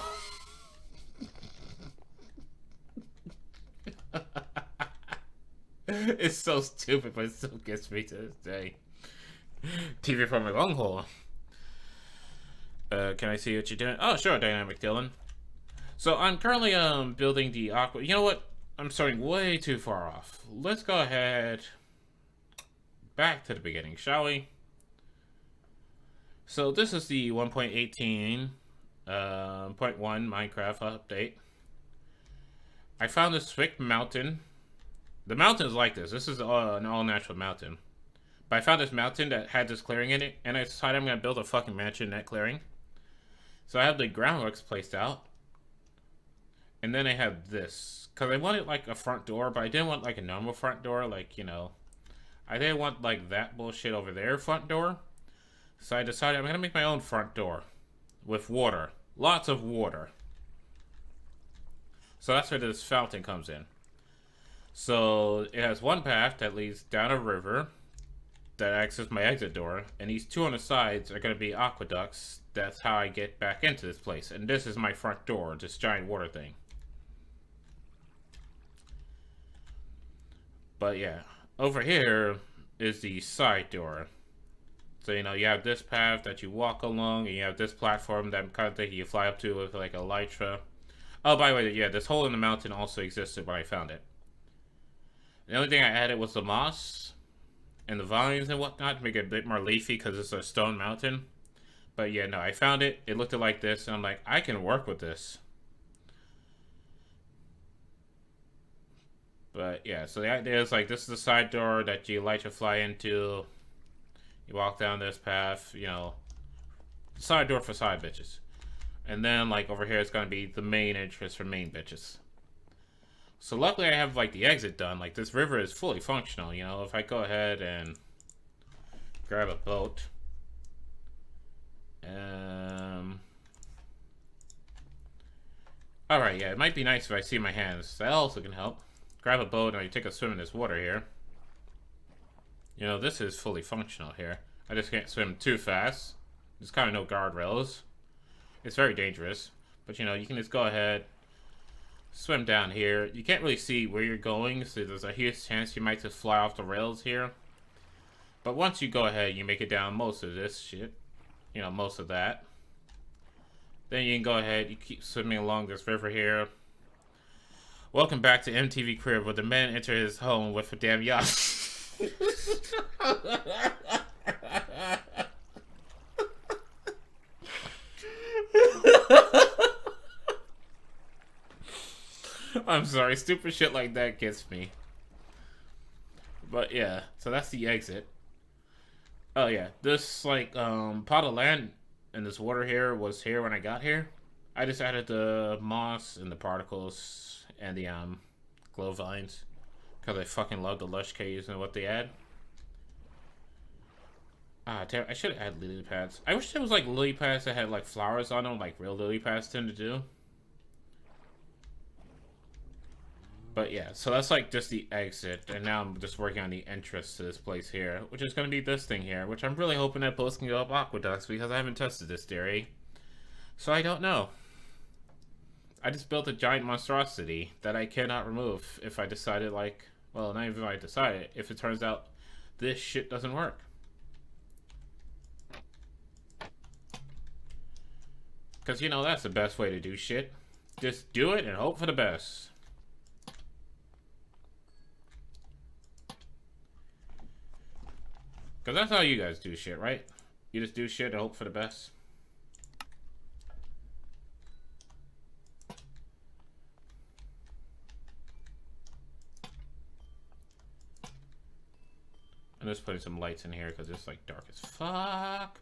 It's so stupid, but it still gets me to this day. TV from my bunghole. Can I see what you're doing? Oh, sure, Dynamic Dylan. So I'm currently building the aqua. You know what? I'm starting way too far off. Let's go ahead back to the beginning, shall we? So this is the 1.18 .1 Minecraft update. I found this thick mountain. The mountain is like this. This is an all-natural mountain. But I found this mountain that had this clearing in it, and I decided I'm going to build a fucking mansion in that clearing. So I have the groundworks placed out. And then I have this. Because I wanted, like, a front door, but I didn't want, like, a normal front door. Like, you know, I didn't want, like, that bullshit over there front door. So I decided I'm going to make my own front door. With water. Lots of water. So that's where this fountain comes in. So it has one path that leads down a river that acts as my exit door, and these two on the sides are going to be aqueducts. That's how I get back into this place. And this is my front door, this giant water thing. But yeah, over here is the side door. So, you know, you have this path that you walk along, and you have this platform that I'm kind of thinking you fly up to with like a elytra. Oh, by the way, yeah, this hole in the mountain also existed when I found it. The only thing I added was the moss and the vines and whatnot to make it a bit more leafy because it's a stone mountain. But yeah, no, I found it. It looked like this, and I'm like, I can work with this. But yeah, so the idea is like this is the side door that you like to fly into. You walk down this path, you know, side door for side bitches. And then like over here it's gonna be the main entrance for main bitches. So luckily I have like the exit done. Like this river is fully functional, you know. If I go ahead and grab a boat. Alright, yeah, it might be nice if I see my hands. That also can help. Grab a boat and you take a swim in this water here. You know, this is fully functional here. I just can't swim too fast. There's kind of no guardrails. It's very dangerous. But, you know, you can just go ahead, swim down here. You can't really see where you're going, so there's a huge chance you might just fly off the rails here. But once you go ahead, you make it down most of this shit. You know, most of that. Then you can go ahead, you keep swimming along this river here. Welcome back to MTV Crib, where the man enters his home with a damn yacht. I'm sorry, stupid shit like that gets me. But yeah, so that's the exit. Oh yeah, this like pot of land in this water here was here when I got here. I just added the moss and the particles and the glow vines because I fucking love the lush caves and what they add. Ah, damn, I should have added lily pads. I wish there was like lily pads that had like flowers on them, like real lily pads tend to do. But yeah, so that's like just the exit, and now I'm just working on the entrance to this place here, which is going to be this thing here, which I'm really hoping that both can go up aqueducts because I haven't tested this theory. So I don't know. I just built a giant monstrosity that I cannot remove if I decided like, well, not even if I decided, if it turns out this shit doesn't work. Because, you know, that's the best way to do shit. Just do it and hope for the best. Because that's how you guys do shit, right? You just do shit and hope for the best. I'm just putting some lights in here because it's like dark as fuck.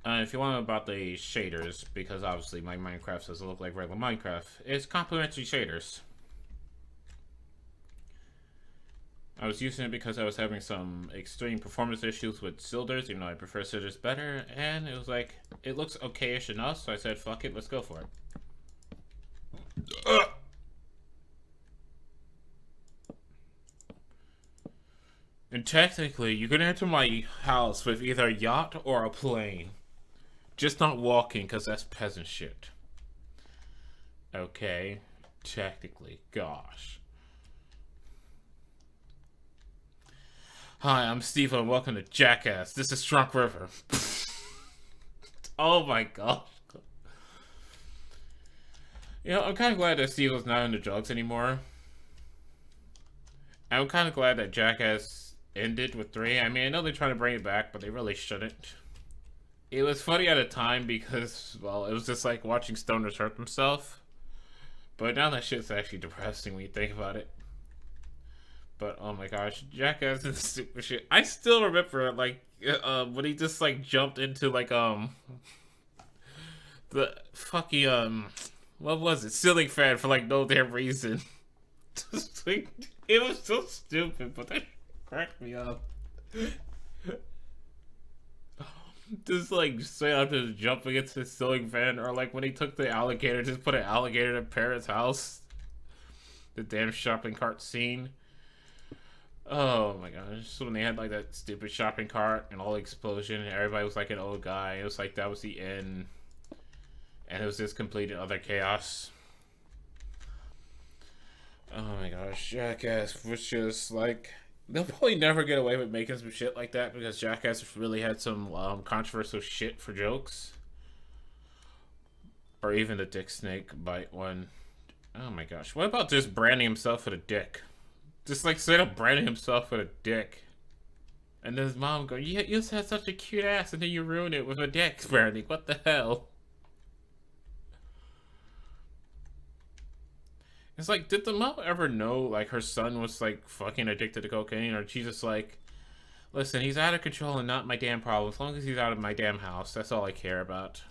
If you want to know about the shaders, because obviously my Minecraft doesn't look like regular Minecraft, it's complementary shaders. I was using it because I was having some extreme performance issues with cilders, even though I prefer cilders better, and it was like, it looks okay-ish enough, so I said, fuck it, let's go for it. And technically, you can enter my house with either a yacht or a plane. Just not walking, because that's peasant shit. Okay, technically, gosh. Hi, I'm Steve and welcome to Jackass. This is Strunk River. Oh my gosh. You know, I'm kind of glad that Steve was not into drugs anymore. I'm kind of glad that Jackass ended with 3. I mean, I know they're trying to bring it back, but they really shouldn't. It was funny at a time because, well, it was just like watching stoners hurt themselves. But now that shit's actually depressing when you think about it. But, oh my gosh, Jackass is super shit. I still remember, like, when he just, like, jumped into, like, the fucking, what was it? Ceiling fan for, like, no damn reason. Just, like, it was so stupid, but that cracked me up. Just like straight up just jumping into the ceiling fan, or like when he took the alligator, just put an alligator in Parrot's house. The damn shopping cart scene. Oh my gosh. So when they had like that stupid shopping cart and all the explosion and everybody was like an old guy, it was like that was the end. And it was just complete utter chaos. Oh my gosh, Jackass was just like, they'll probably never get away with making some shit like that because Jackass really had some controversial shit for jokes. Or even the dick snake bite one. Oh my gosh, what about just branding himself with a dick? Just like straight up branding himself with a dick. And then his mom go, you just had such a cute ass and then you ruined it with a dick branding. What the hell? It's like, did the mom ever know, like, her son was, like, fucking addicted to cocaine? Or she just like, listen, he's out of control and not my damn problem. As long as he's out of my damn house, that's all I care about.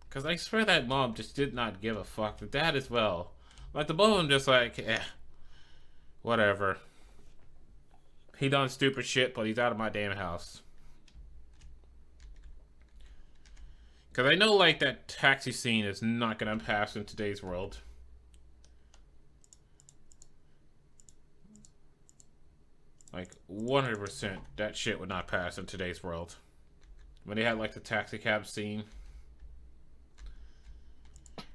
Because I swear that mom just did not give a fuck. The dad as well. Like, the both of them just like, whatever. He done stupid shit, but he's out of my damn house. Because I know, like, that taxi scene is not going to pass in today's world. Like, 100% that shit would not pass in today's world. When they had, like, the taxi cab scene.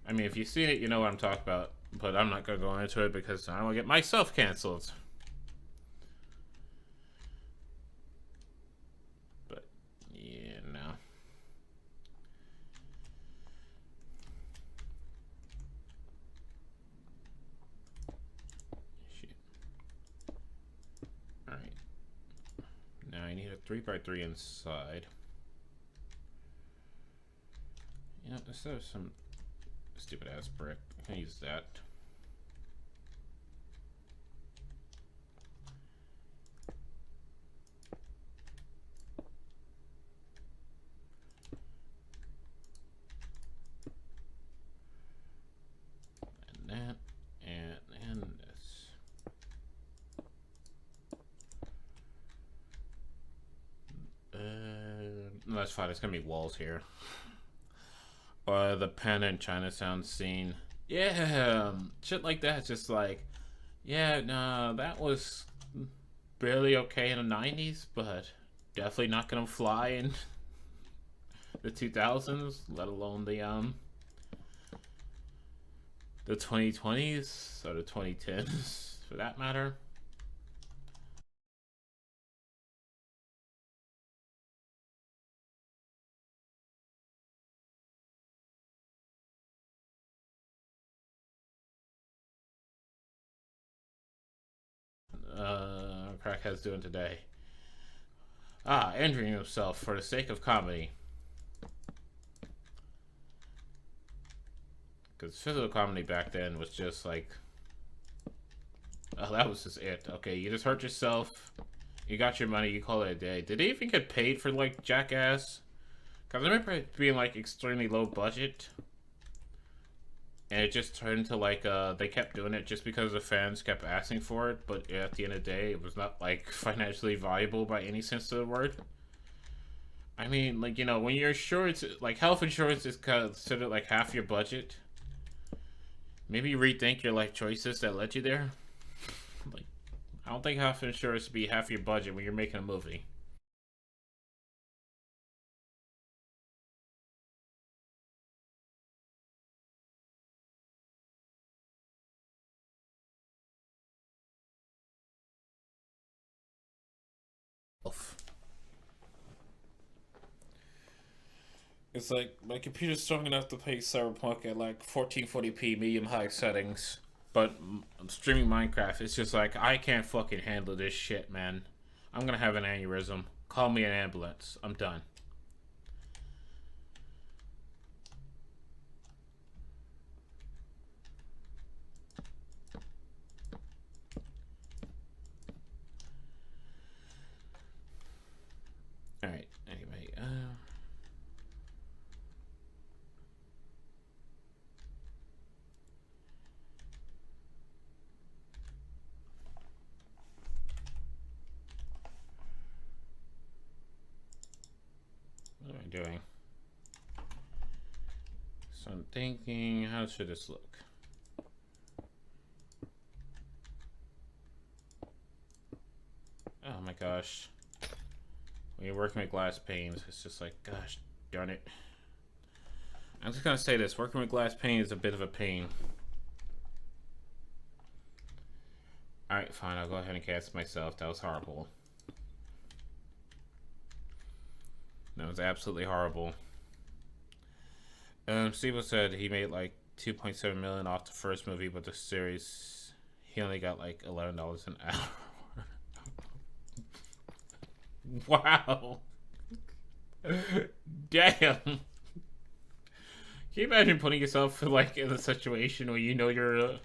I mean, if you've seen it, you know what I'm talking about. But I'm not going to go into it because I don't want to get myself canceled. But, yeah, no. Now I need a 3x3 inside. You know, instead of some stupid ass brick, I can use that. And that, and this. No, that's fine. It's gonna be walls here. The Panda in Chinatown scene. Yeah, shit like that. Just like, yeah, no, that was barely okay in the 90s, but definitely not gonna fly in the 2000s, let alone the 2020s or the 2010s for that matter. Crackhead's doing today. Injuring himself for the sake of comedy. Because physical comedy back then was just like, oh, that was just it. Okay, you just hurt yourself. You got your money. You call it a day. Did they even get paid for like Jackass? Because I remember it being like extremely low budget. And it just turned into like, they kept doing it just because the fans kept asking for it. But at the end of the day, it was not like financially viable by any sense of the word. I mean, like, you know, when your insurance, like health insurance is considered like half your budget. Maybe rethink your life choices that led you there. Like, I don't think health insurance should be half your budget when you're making a movie. It's like my computer's strong enough to play Cyberpunk at like 1440p medium high settings, but streaming Minecraft, it's just like I can't fucking handle this shit, man. I'm gonna have an aneurysm. Call me an ambulance. I'm done. All right. Anyway, what am I doing? So I'm thinking, how should this look? Oh my gosh. When you're working with glass panes, it's just like, gosh darn it. I'm just gonna say this: working with glass paint is a bit of a pain. All right, fine. I'll go ahead and cast myself. That was horrible. That was absolutely horrible. Steve said he made like 2.7 million off the first movie, but the series he only got like $11 an hour. Wow. Damn. Can you imagine putting yourself like in a situation where you know you're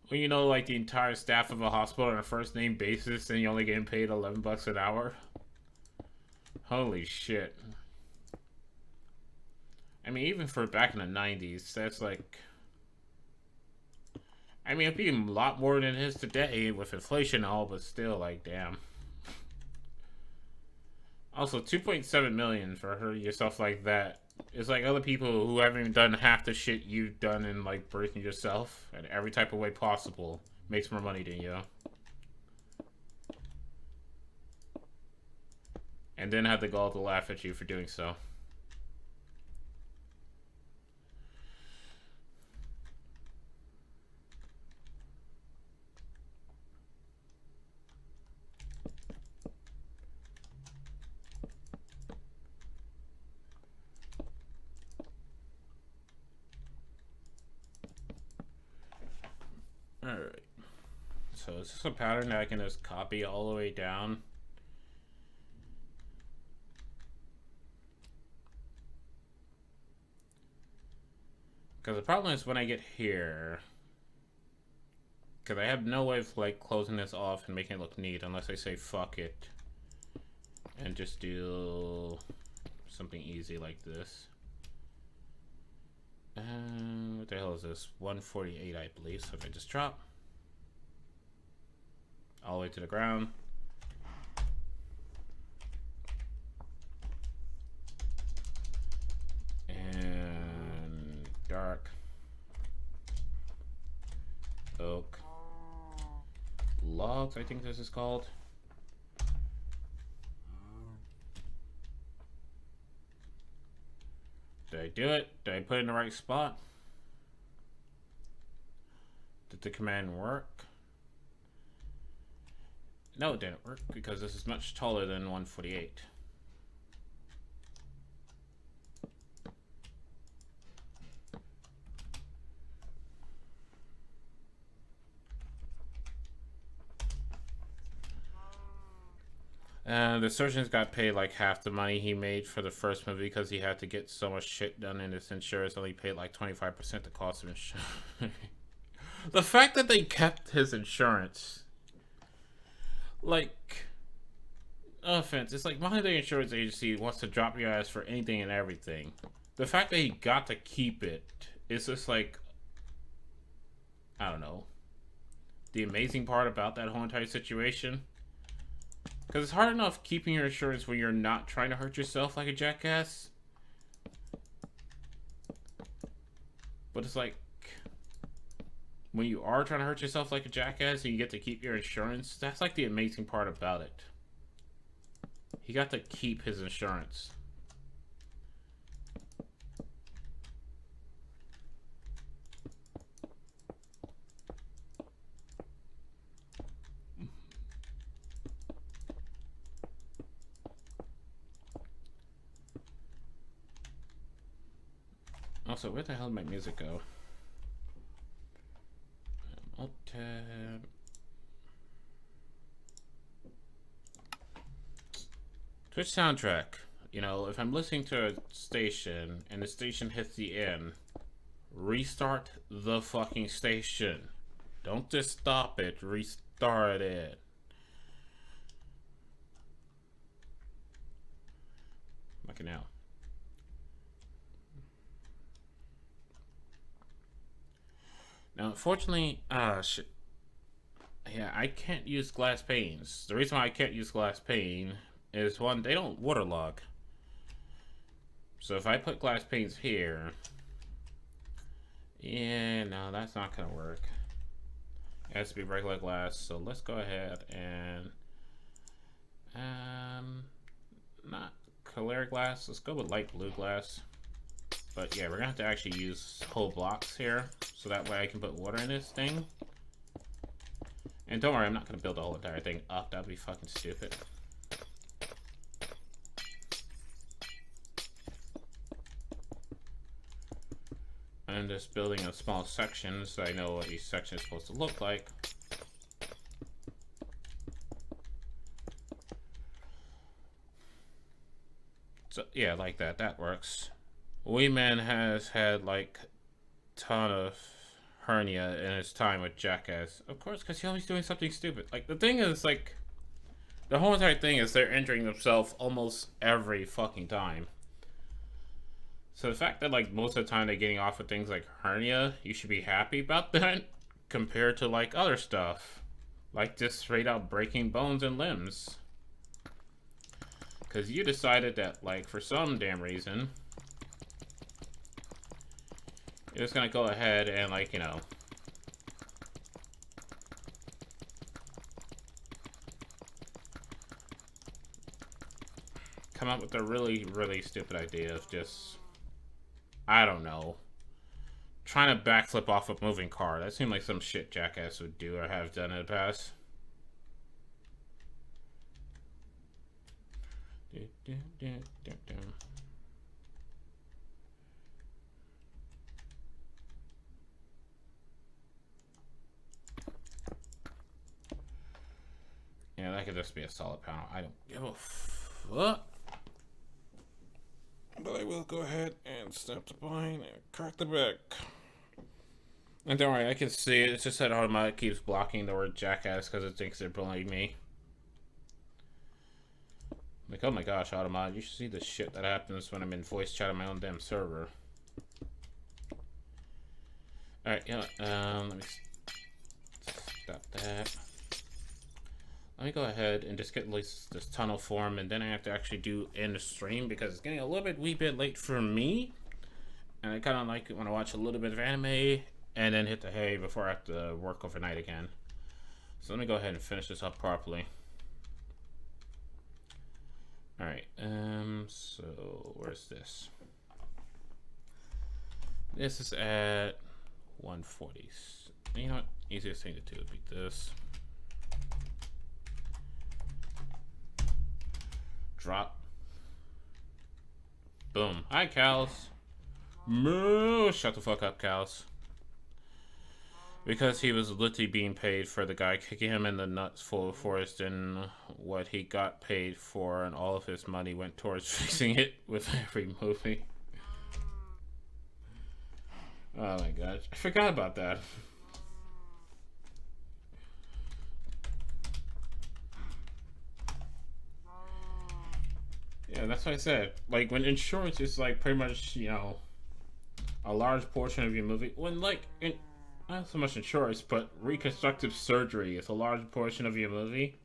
when you know like the entire staff of a hospital on a first name basis and you're only getting paid $11 an hour? Holy shit. I mean, even for back in the 90s, that's like... I mean, it'd be a lot more than it is today with inflation and all, but still, like, damn. Also, 2.7 million for hurting yourself like that. It's like other people who haven't even done half the shit you've done in, like, breaking yourself in every type of way possible makes more money than you. And then have the gall to laugh at you for doing so. Alright. So is this a pattern that I can just copy all the way down? Because the problem is when I get here... Because I have no way of like closing this off and making it look neat unless I say fuck it. And just do something easy like this. What the hell is this? 148, I believe. So if I just drop all the way to the ground. And dark. Oak. Logs, I think this is called. Did I do it? Did I put it in the right spot? Did the command work? No, it didn't work because this is much taller than 148. The surgeons got paid like half the money he made for the first movie because he had to get so much shit done, and his insurance only paid like 25% the cost of insurance. The fact that they kept his insurance, like, no offense, it's like my insurance agency wants to drop your ass for anything and everything. The fact that he got to keep it is just like, I don't know, the amazing part about that whole entire situation. Because it's hard enough keeping your insurance when you're not trying to hurt yourself like a jackass. But it's like, when you are trying to hurt yourself like a jackass and you get to keep your insurance, that's like the amazing part about it. He got to keep his insurance. Also, where the hell did my music go? Alt-tab. Twitch soundtrack. You know, if I'm listening to a station and the station hits the end, restart the fucking station. Don't just stop it, restart it. Okay, now. Now, unfortunately, shit. Yeah, I can't use glass panes. The reason why I can't use glass pane is, one, they don't waterlog. So if I put glass panes here, yeah, no, that's not gonna work. It has to be regular glass. So let's go ahead and, not clear glass. Let's go with light blue glass. But yeah, we're gonna have to actually use whole blocks here, so that way I can put water in this thing. And don't worry, I'm not gonna build the whole entire thing up. That'd be fucking stupid. I'm just building a small section so I know what each section is supposed to look like. So yeah, like that. That works. Wee Man has had like ton of hernia in his time with Jackass. Of course, because he's always doing something stupid. Like, the thing is, like, the whole entire thing is they're injuring themselves almost every fucking time. So the fact that, like, most of the time they're getting off with things like hernia, you should be happy about that compared to, like, other stuff. Like, just straight out breaking bones and limbs. Because you decided that, like, for some damn reason, you're just gonna go ahead and, like, you know, come up with a really, really stupid idea of just, I don't know, trying to backflip off a moving car. That seemed like some shit Jackass would do or have done in the past. Yeah, that could just be a solid panel. I don't give a fuck. But I will go ahead and snap the pine and crack the back. And don't worry, I can see it. It's just that automatic keeps blocking the word Jackass because it thinks they're bullying me. Like, oh my gosh, Automat, you should see the shit that happens when I'm in voice chat on my own damn server. Alright, yeah, let me stop that. Let me go ahead and just get at least this tunnel form, and then I have to actually do end the stream because it's getting a little bit wee bit late for me. And I kind of like want to watch a little bit of anime and then hit the hay before I have to work overnight again. So let me go ahead and finish this up properly. Alright, so where's this? This is at 140. You know what? Easiest thing to do would be this. Drop. Boom. Hi, cows. Moo! Shut the fuck up, cows. Because he was literally being paid for the guy kicking him in the nuts full of forest, and what he got paid for, and all of his money went towards fixing it with every movie. Oh my gosh. I forgot about that. Yeah, that's what I said. Like, when insurance is, like, pretty much, you know, a large portion of your movie. When, like, not so much insurance, but reconstructive surgery is a large portion of your movie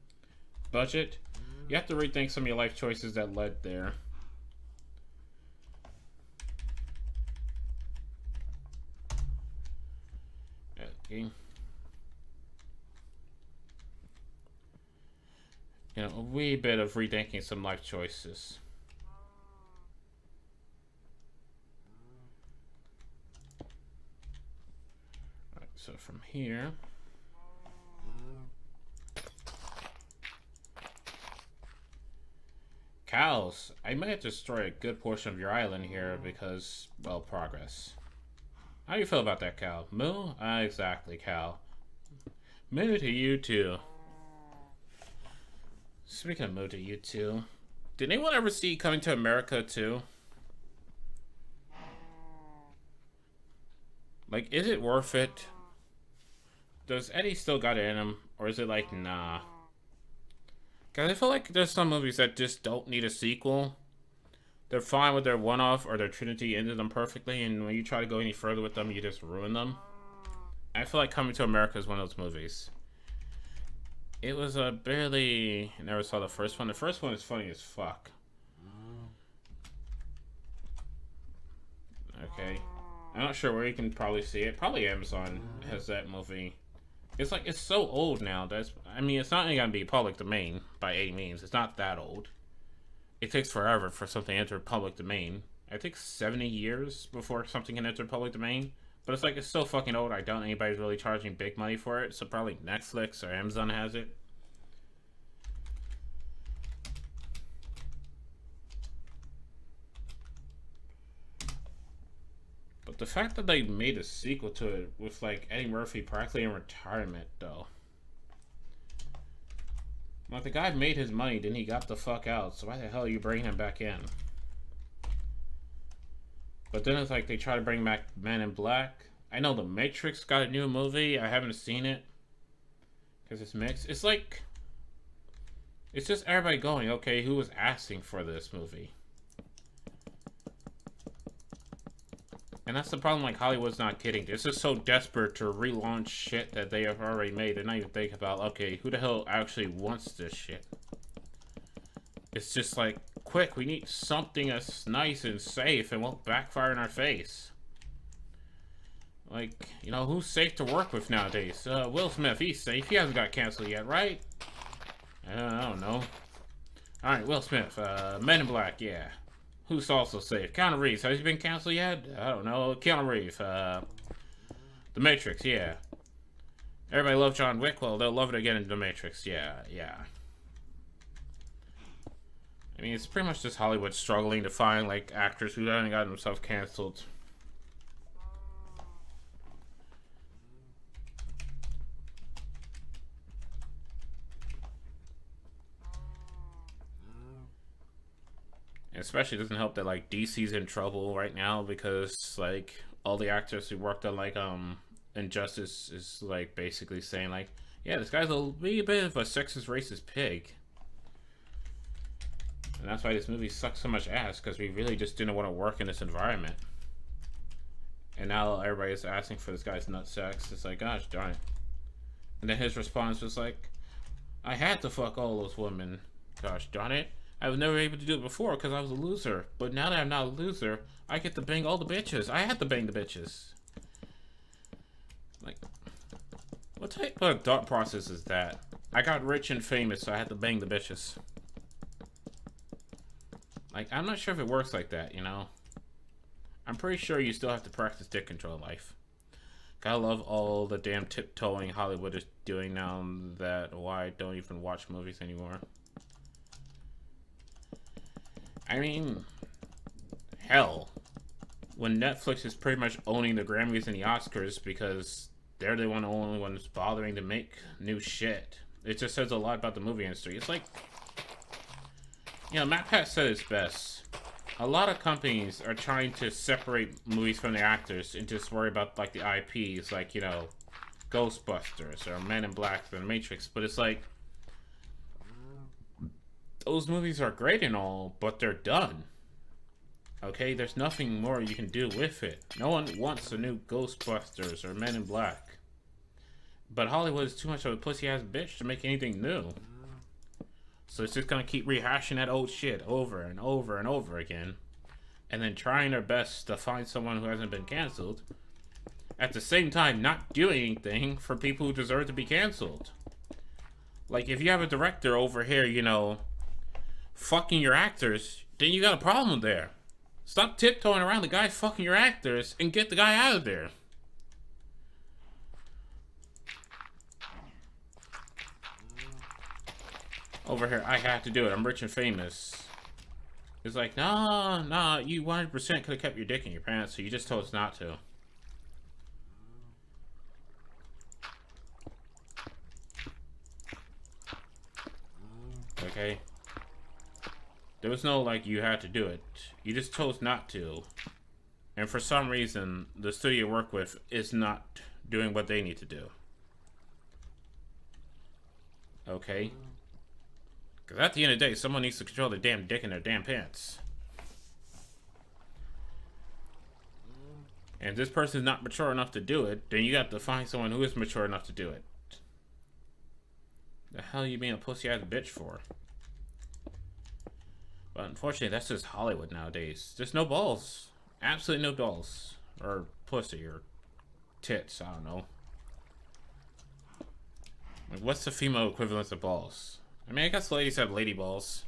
budget, you have to rethink some of your life choices that led there. Okay. You know, a wee bit of rethinking some life choices. Alright, so from here. Cows! I might have to destroy a good portion of your island here because, well, progress. How do you feel about that, cow? Moo? Exactly, cow. Moo to you too. Speaking of moo to you too, did anyone ever see Coming to America too? Like, is it worth it? Does Eddie still got it in him? Or is it like, nah? Because I feel like there's some movies that just don't need a sequel. They're fine with their one-off, or their trilogy ended them perfectly, and when you try to go any further with them, you just ruin them. I feel like Coming to America is one of those movies. It was a barely... I never saw the first one. The first one is funny as fuck. Okay. I'm not sure where you can probably see it. Probably Amazon has that movie. It's like, it's so old now. I mean, it's not gonna be public domain by any means. It's not that old. It takes forever for something to enter public domain. I think 70 years before something can enter public domain. But it's like, it's so fucking old, I doubt anybody's really charging big money for it. So probably Netflix or Amazon has it. But the fact that they made a sequel to it with like Eddie Murphy practically in retirement, though. Like, the guy made his money, then he got the fuck out. So why the hell are you bringing him back in? But then it's like they try to bring back Men in Black. I know The Matrix got a new movie. I haven't seen it because it's mixed. It's like, it's just everybody going, okay, who was asking for this movie? And that's the problem, like, Hollywood's not kidding. It's just so desperate to relaunch shit that they have already made. They're not even thinking about, okay, who the hell actually wants this shit? It's just like, quick, we need something that's nice and safe and won't backfire in our face. Like, you know, who's safe to work with nowadays? Will Smith, he's safe. He hasn't got canceled yet, right? I don't know. Alright, Will Smith, Men in Black, yeah. Who's also safe? Keanu Reeves, has he been canceled yet? I don't know. Keanu Reeves, The Matrix, yeah. Everybody loves John Wick, well, they'll love it again in The Matrix, yeah. I mean, it's pretty much just Hollywood struggling to find, like, actors who haven't gotten themselves canceled. Especially doesn't help that like DC's in trouble right now because like all the actors who worked on like Injustice is like basically saying like, yeah, this guy's a wee bit of a sexist racist pig. And that's why this movie sucks so much ass, because we really just didn't want to work in this environment. And now everybody's asking for this guy's nut sex. It's like, gosh darn it. And then his response was like, I had to fuck all those women. Gosh darn it. I was never able to do it before because I was a loser. But now that I'm not a loser, I get to bang all the bitches. I had to bang the bitches. Like, what type of thought process is that? I got rich and famous, so I had to bang the bitches. Like, I'm not sure if it works like that, you know? I'm pretty sure you still have to practice dick control in life. Gotta love all the damn tiptoeing Hollywood is doing now that why I don't even watch movies anymore. I mean, hell, when Netflix is pretty much owning the Grammys and the Oscars because they're the only ones bothering to make new shit, it just says a lot about the movie industry. It's like, you know, Matt Pat said it best. A lot of companies are trying to separate movies from the actors and just worry about like the IPs, like, you know, Ghostbusters or Men in Black or The Matrix, but it's like, those movies are great and all, but they're done. Okay, there's nothing more you can do with it. No one wants a new Ghostbusters or Men in Black. But Hollywood is too much of a pussy-ass bitch to make anything new. So it's just gonna keep rehashing that old shit over and over and over again. And then trying their best to find someone who hasn't been canceled. At the same time, not doing anything for people who deserve to be canceled. Like, if you have a director over here, you know, fucking your actors, then you got a problem there. Stop tiptoeing around the guy fucking your actors and get the guy out of there. Over here, I have to do it. I'm rich and famous. It's like, nah, you 100% could have kept your dick in your pants, so you just told us not to. Okay? There was no, like, you had to do it. You just chose not to. And for some reason, the studio you work with is not doing what they need to do. Okay? Because at the end of the day, someone needs to control their damn dick in their damn pants. And if this person's not mature enough to do it, then you got to find someone who is mature enough to do it. The hell are you being a pussy-ass bitch for? But unfortunately, that's just Hollywood nowadays. There's no balls. Absolutely no balls. Or pussy, or tits, I don't know. Like, what's the female equivalent of balls? I mean, I guess ladies have lady balls.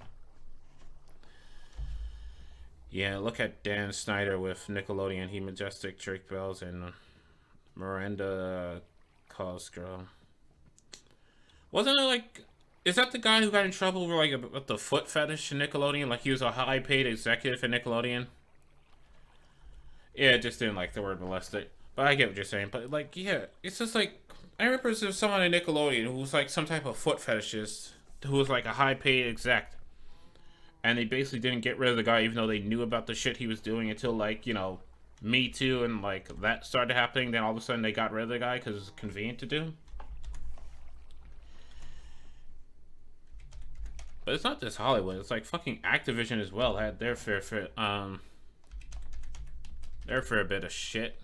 Yeah, look at Dan Snyder with Nickelodeon. He Majestic, Drake Bells, and Miranda Cosgrove. Wasn't it like... Is that the guy who got in trouble for like with the foot fetish in Nickelodeon? Like he was a high-paid executive in Nickelodeon? Yeah, just didn't like the word molested. But I get what you're saying. But like, yeah, it's just like... I remember there was someone in Nickelodeon who was like some type of foot fetishist who was like a high-paid exec. And they basically didn't get rid of the guy even though they knew about the shit he was doing until like, you know, Me Too and like that started happening. Then all of a sudden they got rid of the guy because it was convenient to do. But it's not just Hollywood. It's like fucking Activision as well had their fair bit of shit.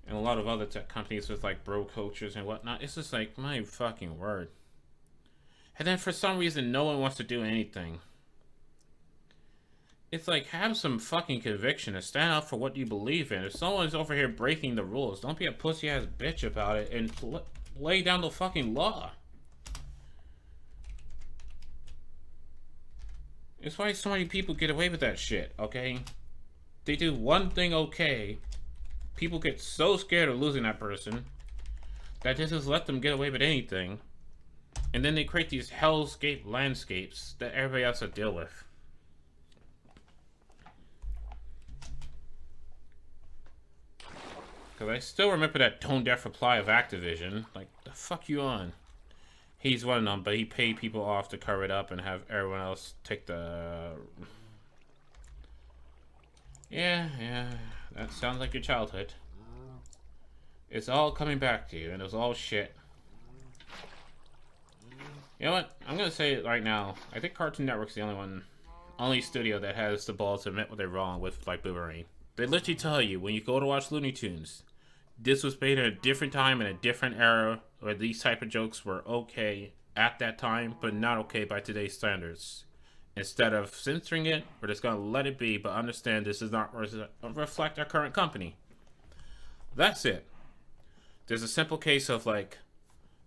And a lot of other tech companies with like bro cultures and whatnot. It's just like, my fucking word. And then for some reason, no one wants to do anything. It's like, have some fucking conviction and stand up for what you believe in. If someone's over here breaking the rules, don't be a pussy-ass bitch about it and lay down the fucking law. It's why so many people get away with that shit, okay? They do one thing okay. People get so scared of losing that person that they just let them get away with anything. And then they create these hellscape landscapes that everybody else has to deal with. Because I still remember that tone-deaf reply of Activision. Like, the fuck you on? He's one of them, but he paid people off to cover it up and have everyone else take the... Yeah, that sounds like your childhood. It's all coming back to you, and it was all shit. You know what? I'm gonna say it right now. I think Cartoon Network's the only studio that has the balls to admit what they're wrong with, like Boomerang. They literally tell you, when you go to watch Looney Tunes, this was made in a different time, in a different era, where these type of jokes were okay at that time, but not okay by today's standards. Instead of censoring it, we're just gonna let it be, but understand this does not reflect our current company. That's it. There's a simple case of like,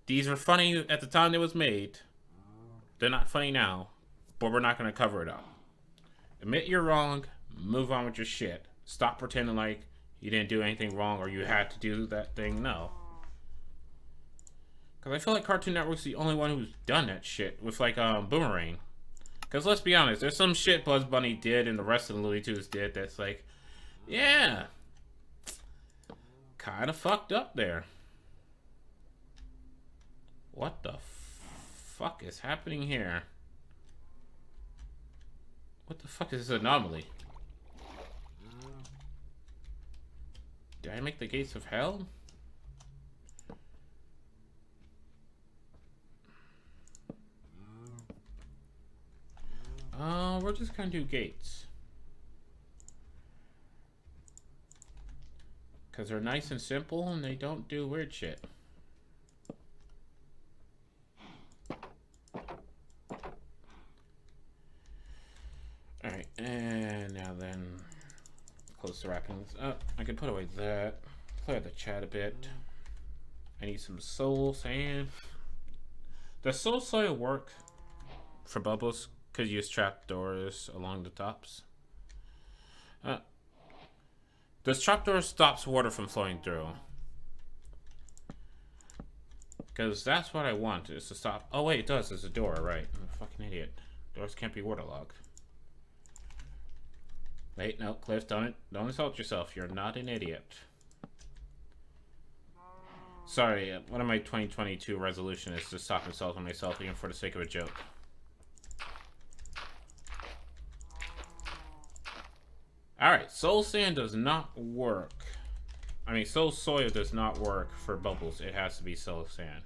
these were funny at the time they was made. They're not funny now, but we're not gonna cover it up. Admit you're wrong, move on with your shit. Stop pretending like you didn't do anything wrong or you had to do that thing. No. Because I feel like Cartoon Network's the only one who's done that shit with like Boomerang. Because let's be honest, there's some shit Bugs Bunny did and the rest of the Looney Tunes did that's like, yeah, kind of fucked up there. What the fuck is happening here? What the fuck is this anomaly? Did I make the gates of hell? We're just gonna do gates. Because they're nice and simple and they don't do weird shit. Alright, and now then, close to wrapping this up. I can put away that, clear the chat a bit. I need some soul sand. Does soul soil work for bubbles? Because you use trapdoors along the tops. Does trapdoor stops water from flowing through? Because that's what I want, is to stop. Oh wait, it does. There's a door, right? I'm a fucking idiot. Doors can't be waterlogged. Wait, no, Cliff, don't insult yourself. You're not an idiot. Sorry, one of my 2022 resolutions is to stop insulting myself even for the sake of a joke. Alright, soul sand does not work. I mean, soul soil does not work for bubbles. It has to be soul sand.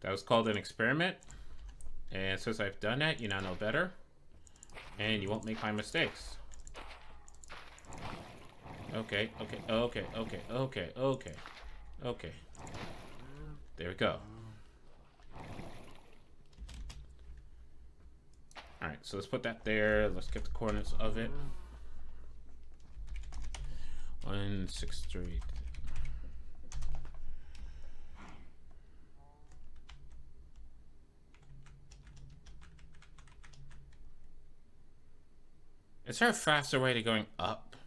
That was called an experiment. And since I've done that, you now know better. And you won't make my mistakes. Okay. There we go. Alright, so let's put that there. Let's get the coordinates of it. 163. Is there a faster way to going up?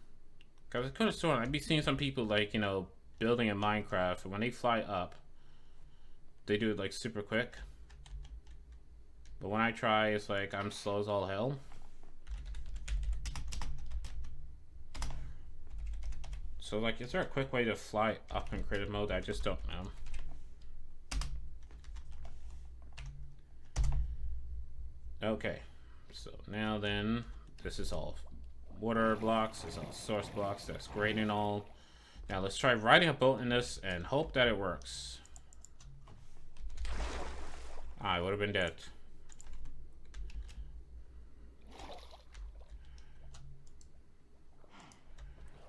Because I could have sworn I'd be seeing some people, like, you know, building in Minecraft, and when they fly up, they do it, like, super quick. But when I try, it's like I'm slow as all hell. So, like, is there a quick way to fly up in creative mode? I just don't know. Okay, so now then, this is all water blocks, this is all source blocks, that's great and all. Now let's try riding a boat in this and hope that it works. I would have been dead.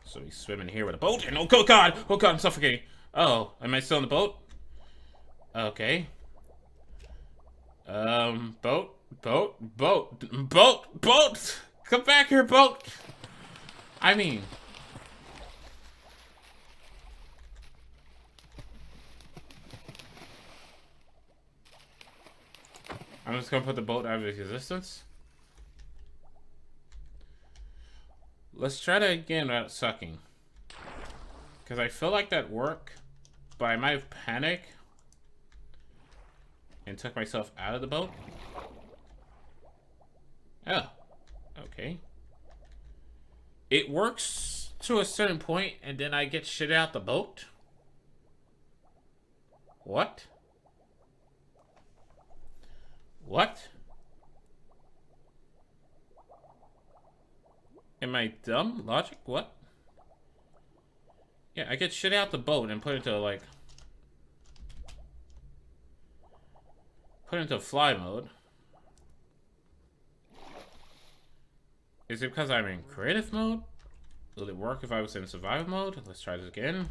So he's swimming here with a boat, and oh god, I'm suffocating. Oh, am I still in the boat? Okay. Boat! Come back here, boat! I mean... I'm just gonna put the boat out of existence. Let's try that again without sucking. Because I feel like that worked, but I might have panicked and took myself out of the boat. Oh, okay. It works to a certain point, and then I get shit out the boat? What? What? Am I dumb? Logic? What? Yeah, I get shit out the boat and put it into, like... put it into fly mode. Is it because I'm in creative mode? Will it work if I was in survival mode? Let's try this again.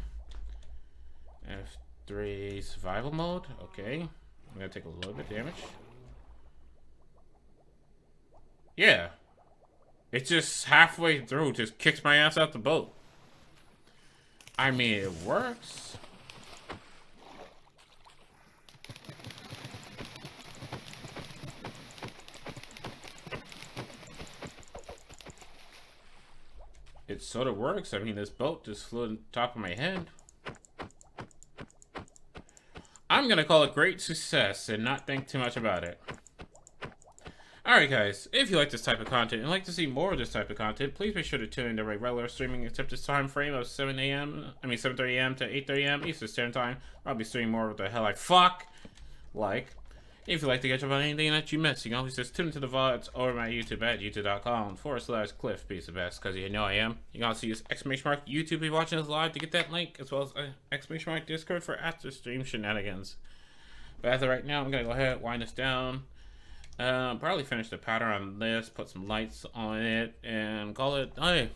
F3 survival mode. Okay. I'm gonna take a little bit of damage. Yeah. It just halfway through just kicks my ass out the boat. I mean, it works. It sort of works. I mean, this boat just flew on top of my head. I'm gonna call it great success and not think too much about it. Alright guys, if you like this type of content and like to see more of this type of content, please be sure to tune into my regular streaming except this time frame of 7:30 a.m. to 8:30 a.m. Eastern Standard Time. I'll be streaming more of the hell I fuck like. If you'd like to catch up on anything that you missed, you can always just tune into the VODs or my YouTube at youtube.com/Cliff Piece of Best, because you know I am. You can also use ! YouTube if you're watching this live to get that link, as well as ! Discord for after stream shenanigans. But as of right now, I'm gonna go ahead and wind this down. Probably finish the pattern on this, put some lights on it, and call it, hey,